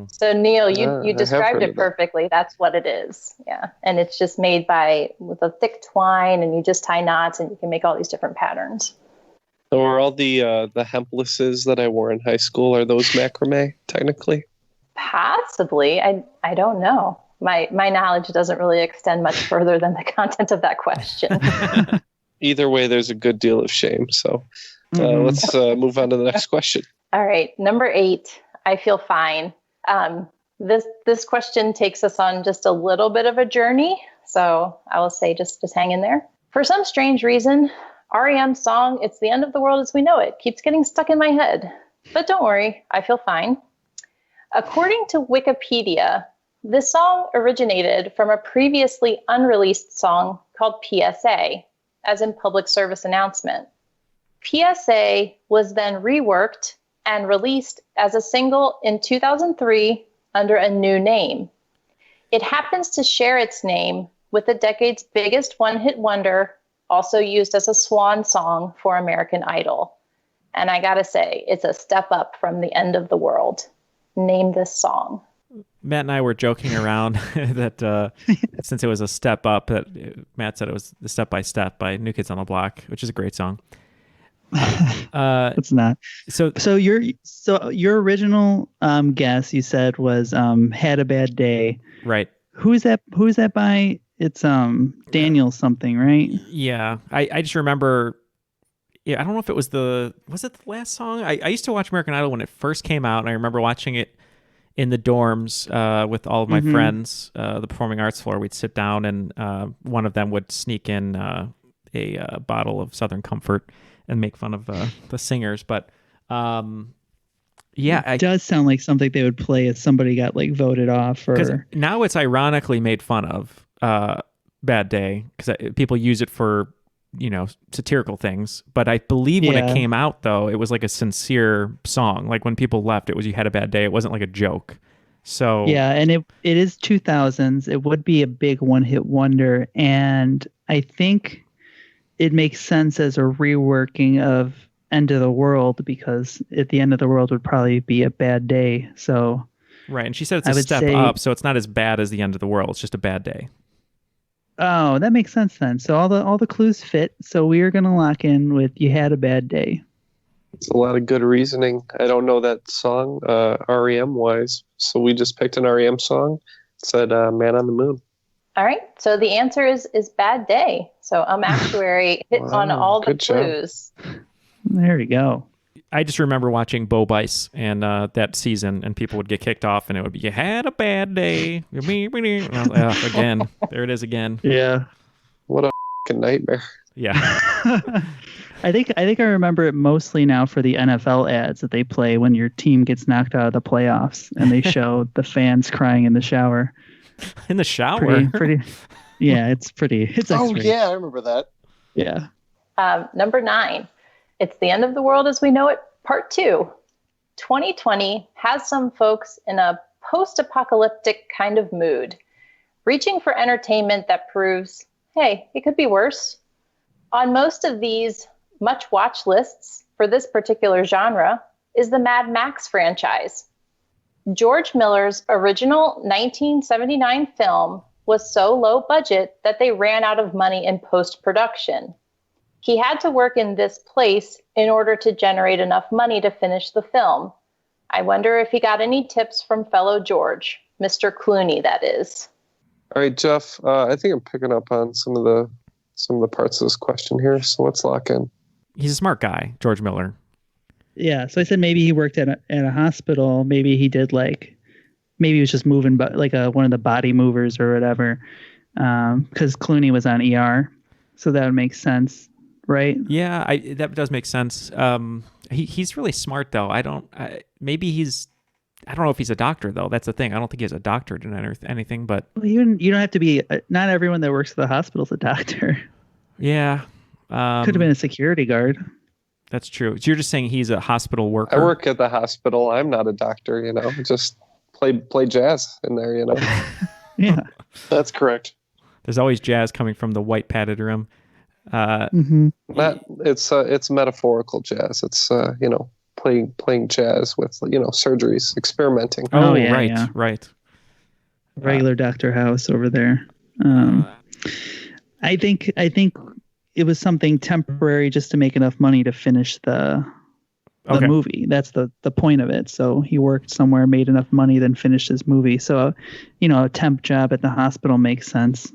So Neil, you described it perfectly. That's what it is. Yeah. And it's just made with a thick twine and you just tie knots and you can make all these different patterns. So are all the hemplesses that I wore in high school, are those macrame technically? Possibly. I don't know. My knowledge doesn't really extend much further than the content of that question. Either way, there's a good deal of shame. So let's move on to the next question. All right. Number 8. I feel fine. This question takes us on just a little bit of a journey. So I will say just hang in there. For some strange reason, REM's song, It's the End of the World as We Know It, keeps getting stuck in my head. But don't worry, I feel fine. According to Wikipedia, this song originated from a previously unreleased song called PSA, as in Public Service Announcement. PSA was then reworked and released as a single in 2003 under a new name. It happens to share its name with the decade's biggest one-hit wonder, also used as a swan song for American Idol. And I gotta say, it's a step up from The End of the World. Name this song. Matt and I were joking around that since it was a step up, that Matt said it was the Step by Step by New Kids on the Block, which is a great song. It's not. So your original guess you said was Had a Bad Day. Right. Who's that by? It's Daniel something, right? Yeah. I just remember I don't know if it was the last song? I used to watch American Idol when it first came out, and I remember watching it in the dorms with all of my friends, the performing arts floor. We'd sit down and one of them would sneak in a bottle of Southern Comfort and make fun of the singers. But it does sound like something they would play if somebody got like voted off. Because now it's ironically made fun of, Bad Day, because people use it for, satirical things. But I believe when it came out, though, it was like a sincere song. Like when people left, it was You Had a Bad Day. It wasn't like a joke. So yeah, and it is 2000s. It would be a big one-hit wonder. And I think it makes sense as a reworking of End of the World, because at the end of the world would probably be a bad day. So right, and she said it's a step up, so it's not as bad as the end of the world. It's just a bad day. Oh, that makes sense then. So all the clues fit. So we are going to lock in with You Had a Bad Day. It's a lot of good reasoning. I don't know that song REM wise, so we just picked an REM song. It said Man on the Moon. All right. So the answer is Bad Day. So Actuary hit on all the clues. There we go. I just remember watching Bo Bice and that season, and people would get kicked off, and it would be, "You had a bad day." And I was like, "Ugh, again, there it is again." Yeah. What a nightmare. Yeah. I think I remember it mostly now for the NFL ads that they play when your team gets knocked out of the playoffs, and they show the fans crying in the shower. In the shower? Pretty. Yeah, it's pretty. It's X-rated. yeah, I remember that. Yeah. Number 9. It's the end of the world as we know it, part 2. 2020 has some folks in a post-apocalyptic kind of mood, reaching for entertainment that proves, hey, it could be worse. On most of these much-watch lists for this particular genre is the Mad Max franchise. George Miller's original 1979 film was so low budget that they ran out of money in post-production. He had to work in this place in order to generate enough money to finish the film. I wonder if he got any tips from fellow George, Mr. Clooney, that is. All right, Jeff, I think I'm picking up on some of the parts of this question here. So let's lock in. He's a smart guy, George Miller. Yeah. So I said maybe he worked at a hospital. Maybe he did maybe he was just moving, but one of the body movers or whatever. Because Clooney was on ER, so that would make sense, right? Yeah, that does make sense. He's really smart though. I don't know if he's a doctor though. That's the thing. I don't think he has a doctorate in anything. But you don't have to be. Not everyone that works at the hospital is a doctor. Yeah, could have been a security guard. That's true. So you're just saying he's a hospital worker. I work at the hospital. I'm not a doctor. Just play jazz in there. Yeah, that's correct. There's always jazz coming from the white padded room. It's metaphorical jazz. It's playing jazz with surgeries, experimenting. Oh, yeah, right, yeah. Right. Regular Dr. House over there. I think it was something temporary just to make enough money to finish the movie. That's the point of it. So he worked somewhere, made enough money, then finished his movie. So a temp job at the hospital makes sense.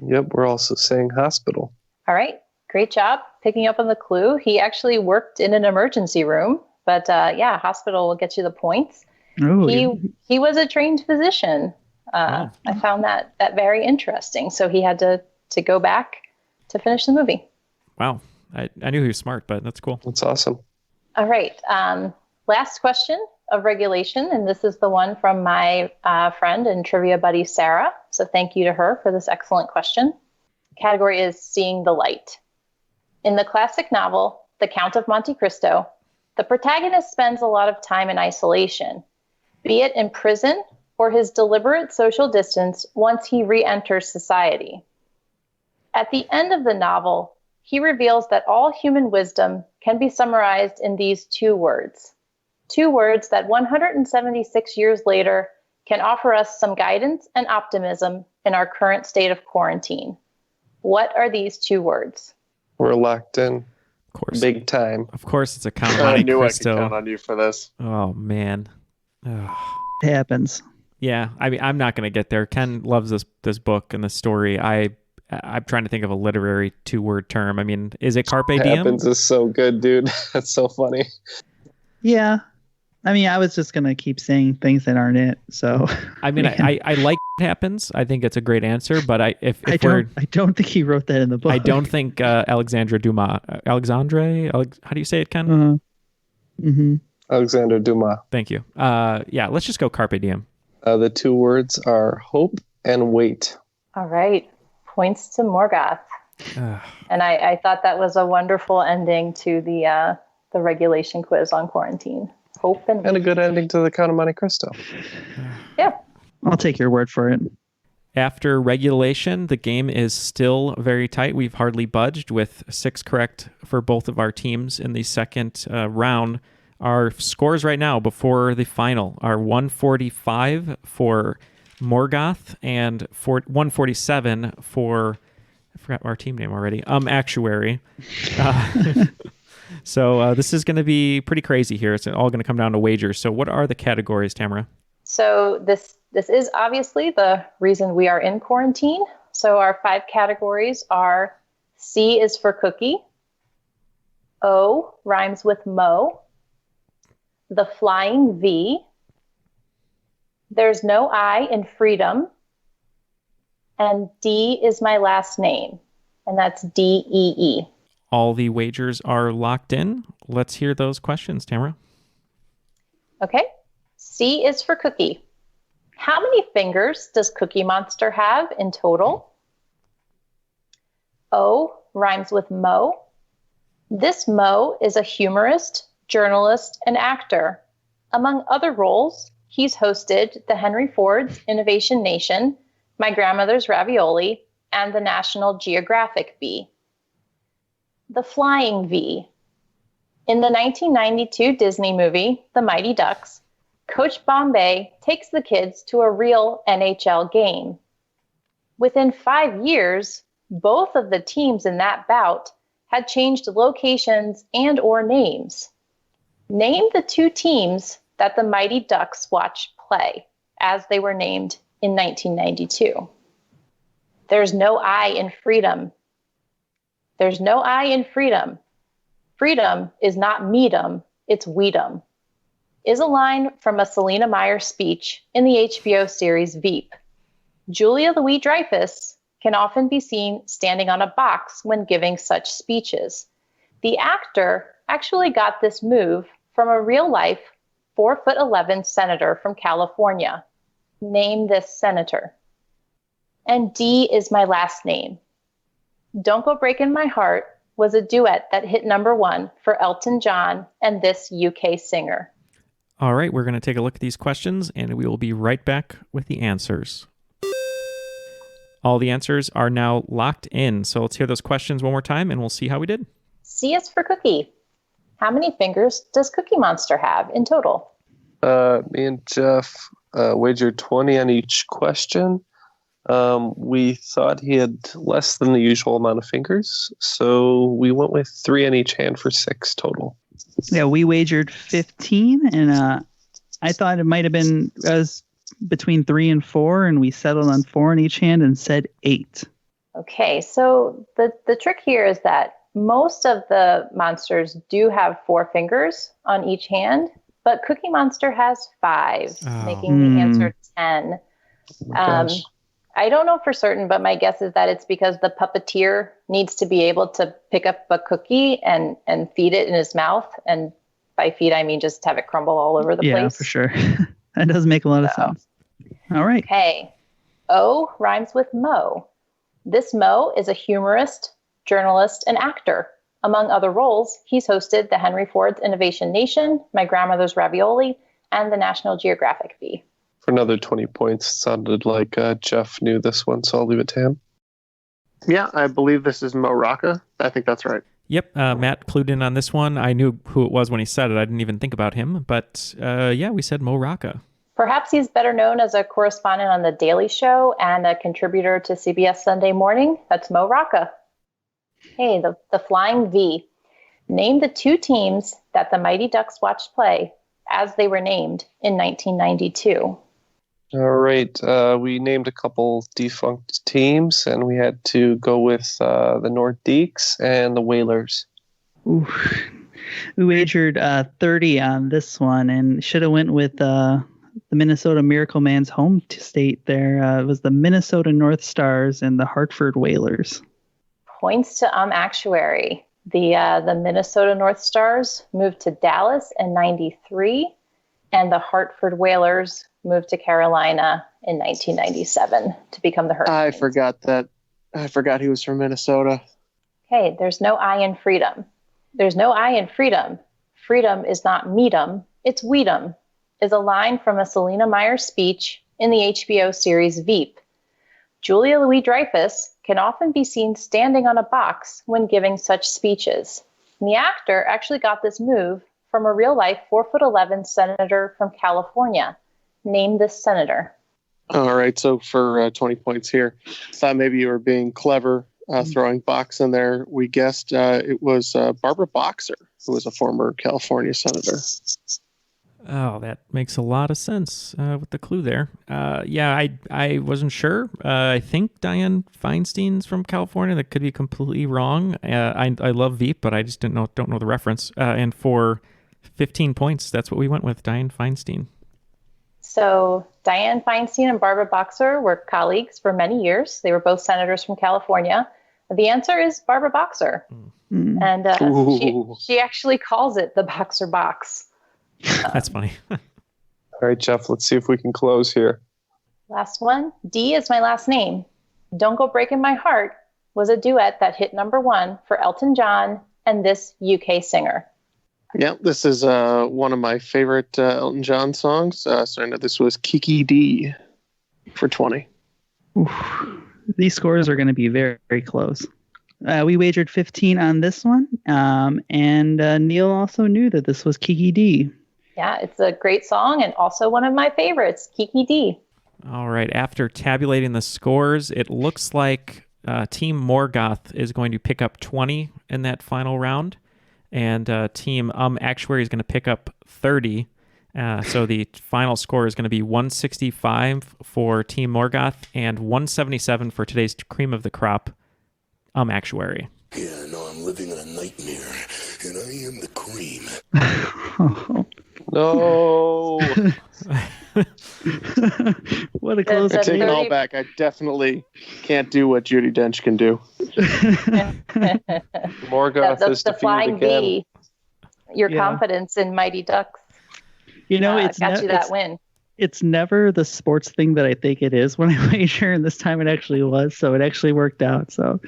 Yep, we're also saying hospital. All right. Great job picking up on the clue. He actually worked in an emergency room, but hospital will get you the points. Oh, he was a trained physician. I found that very interesting. So he had to go back to finish the movie. Wow. I knew he was smart, but that's cool. That's awesome. All right. Last question of regulation, and this is the one from my friend and trivia buddy, Sarah. So thank you to her for this excellent question. Category is Seeing the Light. In the classic novel, The Count of Monte Cristo, the protagonist spends a lot of time in isolation, be it in prison or his deliberate social distance once he re-enters society. At the end of the novel, he reveals that all human wisdom can be summarized in these 2 words. 2 words that 176 years later can offer us some guidance and optimism in our current state of quarantine. What are these 2 words? We're locked in. Of course. Big time. Of course, it's a Count of I Monte knew Cristo. I could count on you for this. Oh, man. It happens. Yeah, I mean, I'm not going to get there. Ken loves this book and this story. I'm trying to think of a literary 2-word term. I mean, is it carpe diem? Happens is so good, dude. That's so funny. Yeah. I mean, I was just going to keep saying things that aren't it. So I mean, I like it happens. I think it's a great answer, but I don't think he wrote that in the book. I don't think Alexandre Dumas. How do you say it, Ken? Mm-hmm. Alexander Dumas. Thank you. Let's just go carpe diem. The 2 words are hope and wait. All right. Points to Morgoth. And I thought that was a wonderful ending to the regulation quiz on quarantine. Hope and a good ending to the Count of Monte Cristo. Yeah. I'll take your word for it. After regulation, the game is still very tight. We've hardly budged with 6 correct for both of our teams in the second round. Our scores right now before the final are 145 for Morgoth and 147 for, I forgot our team name already, Actuary. So this is going to be pretty crazy here. It's all going to come down to wagers. So what are the categories, Tamara? So this is obviously the reason we are in quarantine. So our 5 categories are C is for cookie. O rhymes with Mo. The Flying V, There's No I in Freedom, and D is My Last Name, and that's DEE. All the wagers are locked in. Let's hear those questions, Tamara. Okay. C is for Cookie. How many fingers does Cookie Monster have in total? O rhymes with Mo. This Mo is a humorist, journalist, and actor. Among other roles, he's hosted the Henry Ford's Innovation Nation, My Grandmother's Ravioli, and the National Geographic Bee. The Flying V. In the 1992 Disney movie, The Mighty Ducks, Coach Bombay takes the kids to a real NHL game. Within 5 years, both of the teams in that bout had changed locations and or names. Name the two teams that the Mighty Ducks watched play as they were named in 1992. There's no I in Freedom. There's no I in Freedom. Freedom is not meedom, it's weedom. Is a line from a Selena Meyer speech in the HBO series Veep. Julia Louis-Dreyfus can often be seen standing on a box when giving such speeches. The actor actually got this move from a real-life 4'11" senator from California. Name this senator. And D is My Last Name. Don't Go Breaking My Heart was a duet that hit #1 for Elton John and this UK singer. All right, we're going to take a look at these questions, and we will be right back with the answers. All the answers are now locked in, so let's hear those questions one more time, and we'll see how we did. C is for Cookie. How many fingers does Cookie Monster have in total? Me and Jeff wagered 20 on each question. We thought he had less than the usual amount of fingers, so we went with 3 on each hand for 6 total. Yeah, we wagered 15, and I thought it might have been between 3 and 4, and we settled on 4 in each hand and said 8. Okay, so the trick here is that most of the monsters do have 4 fingers on each hand, but Cookie Monster has 5, making the answer 10. Gosh. I don't know for certain, but my guess is that it's because the puppeteer needs to be able to pick up a cookie and feed it in his mouth. And by feed, I mean just have it crumble all over the place. Yeah, for sure. That does make a lot of sense. All right. Okay. O rhymes with Mo. This Mo is a humorist, journalist, and actor. Among other roles, he's hosted the Henry Ford's Innovation Nation, My Grandmother's Ravioli, and the National Geographic Bee. For another 20 points, it sounded like Jeff knew this one, so I'll leave it to him. Yeah, I believe this is Mo Rocca. I think that's right. Yep, Matt clued in on this one. I knew who it was when he said it. I didn't even think about him, but yeah, we said Mo Rocca. Perhaps he's better known as a correspondent on The Daily Show and a contributor to CBS Sunday Morning. That's Mo Rocca. Hey, the Flying V. Name the two teams that the Mighty Ducks watched play as they were named in 1992. All right. We named a couple defunct teams, and we had to go with the North Deeks and the Whalers. Ooh. We wagered 30 on this one and should have went with the Minnesota Miracle Man's home state there. It was the Minnesota North Stars and the Hartford Whalers. Points to Actuary. The Minnesota North Stars moved to Dallas in 93, and the Hartford Whalers moved to Carolina in 1997 to become the Hurricanes. I forgot that. I forgot he was from Minnesota. Okay, there's no I in Freedom. There's no I in Freedom. Freedom is not meedom, it's weedom, is a line from a Selena Meyer speech in the HBO series Veep. Julia Louis-Dreyfus can often be seen standing on a box when giving such speeches. And the actor actually got this move from a real-life 4'11" senator from California. Name this senator. All right, so for 20 points here, I thought maybe you were being clever throwing box in there. We guessed it was Barbara Boxer, who was a former California senator. Oh, that makes a lot of sense with the clue there. Yeah, I wasn't sure. I think Dianne Feinstein's from California. That could be completely wrong. I love Veep, but I just don't know the reference. And for 15 points. That's what we went with, Dianne Feinstein. So Dianne Feinstein and Barbara Boxer were colleagues for many years. They were both senators from California. The answer is Barbara Boxer. And she actually calls it the Boxer Box. That's funny. All right, Jeff, let's see if we can close here. Last one. D is my last name. Don't Go Breaking My Heart was a duet that hit #1 for Elton John and this UK singer. Yeah, this is one of my favorite Elton John songs. So I know this was Kiki D for 20. Oof. These scores are going to be very, very close. We wagered 15 on this one, and Neal also knew that this was Kiki D. Yeah, it's a great song and also one of my favorites, Kiki D. All right, after tabulating the scores, it looks like Team Morgoth is going to pick up 20 in that final round, and Team Actuary is going to pick up 30. So the final score is going to be 165 for Team Morgoth and 177 for today's cream of the crop, Actuary. Yeah, no, I'm living in a nightmare, and I am the cream. No. What a close I take it 30 all back. I definitely can't do what Judi Dench can do. Morgoth is the defeated flying again. V, your Yeah. confidence in Mighty Ducks It's got you that win. It's never the sports thing that I think it is when I wager, and this time it actually was. So it actually worked out. So,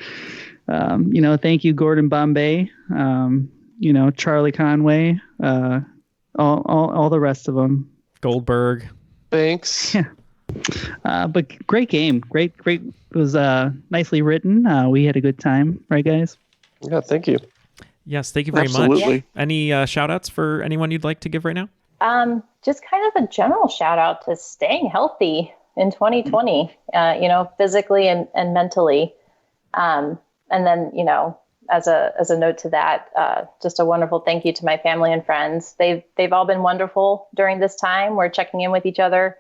thank you, Gordon Bombay. Charlie Conway. All the rest of them. Goldberg. Thanks. Yeah. But great game. Great. It was nicely written. We had a good time, right, guys? Yeah, thank you. Yes, thank you very Absolutely. much. Any shout outs for anyone you'd like to give right now? Just kind of a general shout out to staying healthy in 2020, physically and mentally. And then, as a note to that, just a wonderful thank you to my family and friends. They've all been wonderful during this time. We're checking in with each other,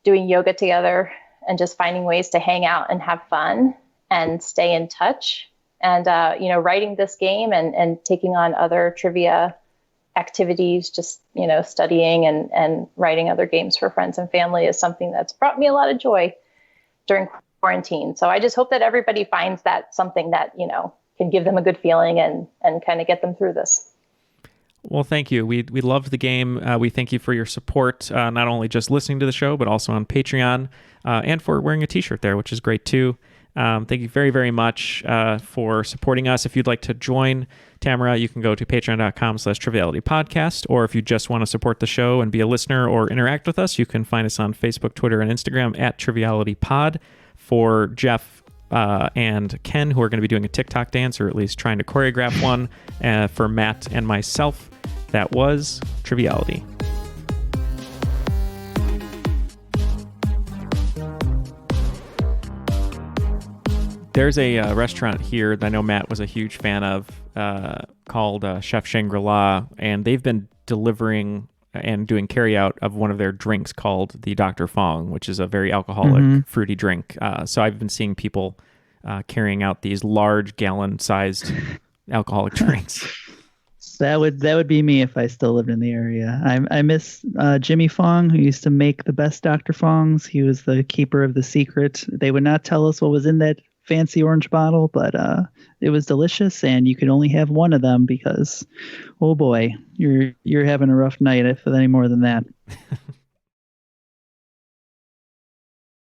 doing yoga together, and just finding ways to hang out and have fun and stay in touch. And, writing this game and taking on other trivia activities, just, studying and writing other games for friends and family is something that's brought me a lot of joy during quarantine. So I just hope that everybody finds that something that, can give them a good feeling and kind of get them through this. Well, thank you. We loved the game. We thank you for your support, not only just listening to the show, but also on Patreon, and for wearing a t-shirt there, which is great too. Thank you very, very much for supporting us. If you'd like to join Tamara, you can go to patreon.com/Triviality Podcast. Or if you just want to support the show and be a listener or interact with us, you can find us on Facebook, Twitter, and Instagram at Triviality Pod. For Jeff and Ken, who are going to be doing a TikTok dance, or at least trying to choreograph one, for Matt and myself, that was Triviality. There's a restaurant here that I know Matt was a huge fan of, called Chef Shangri-La, and they've been delivering and doing carryout of one of their drinks called the Dr. Fong, which is a very alcoholic, fruity drink. So I've been seeing people carrying out these large gallon-sized alcoholic drinks. That would be me if I still lived in the area. I miss Jimmy Fong, who used to make the best Dr. Fongs. He was the keeper of the secret. They would not tell us what was in that fancy orange bottle, but it was delicious, and you could only have one of them because, oh boy, you're having a rough night if any more than that.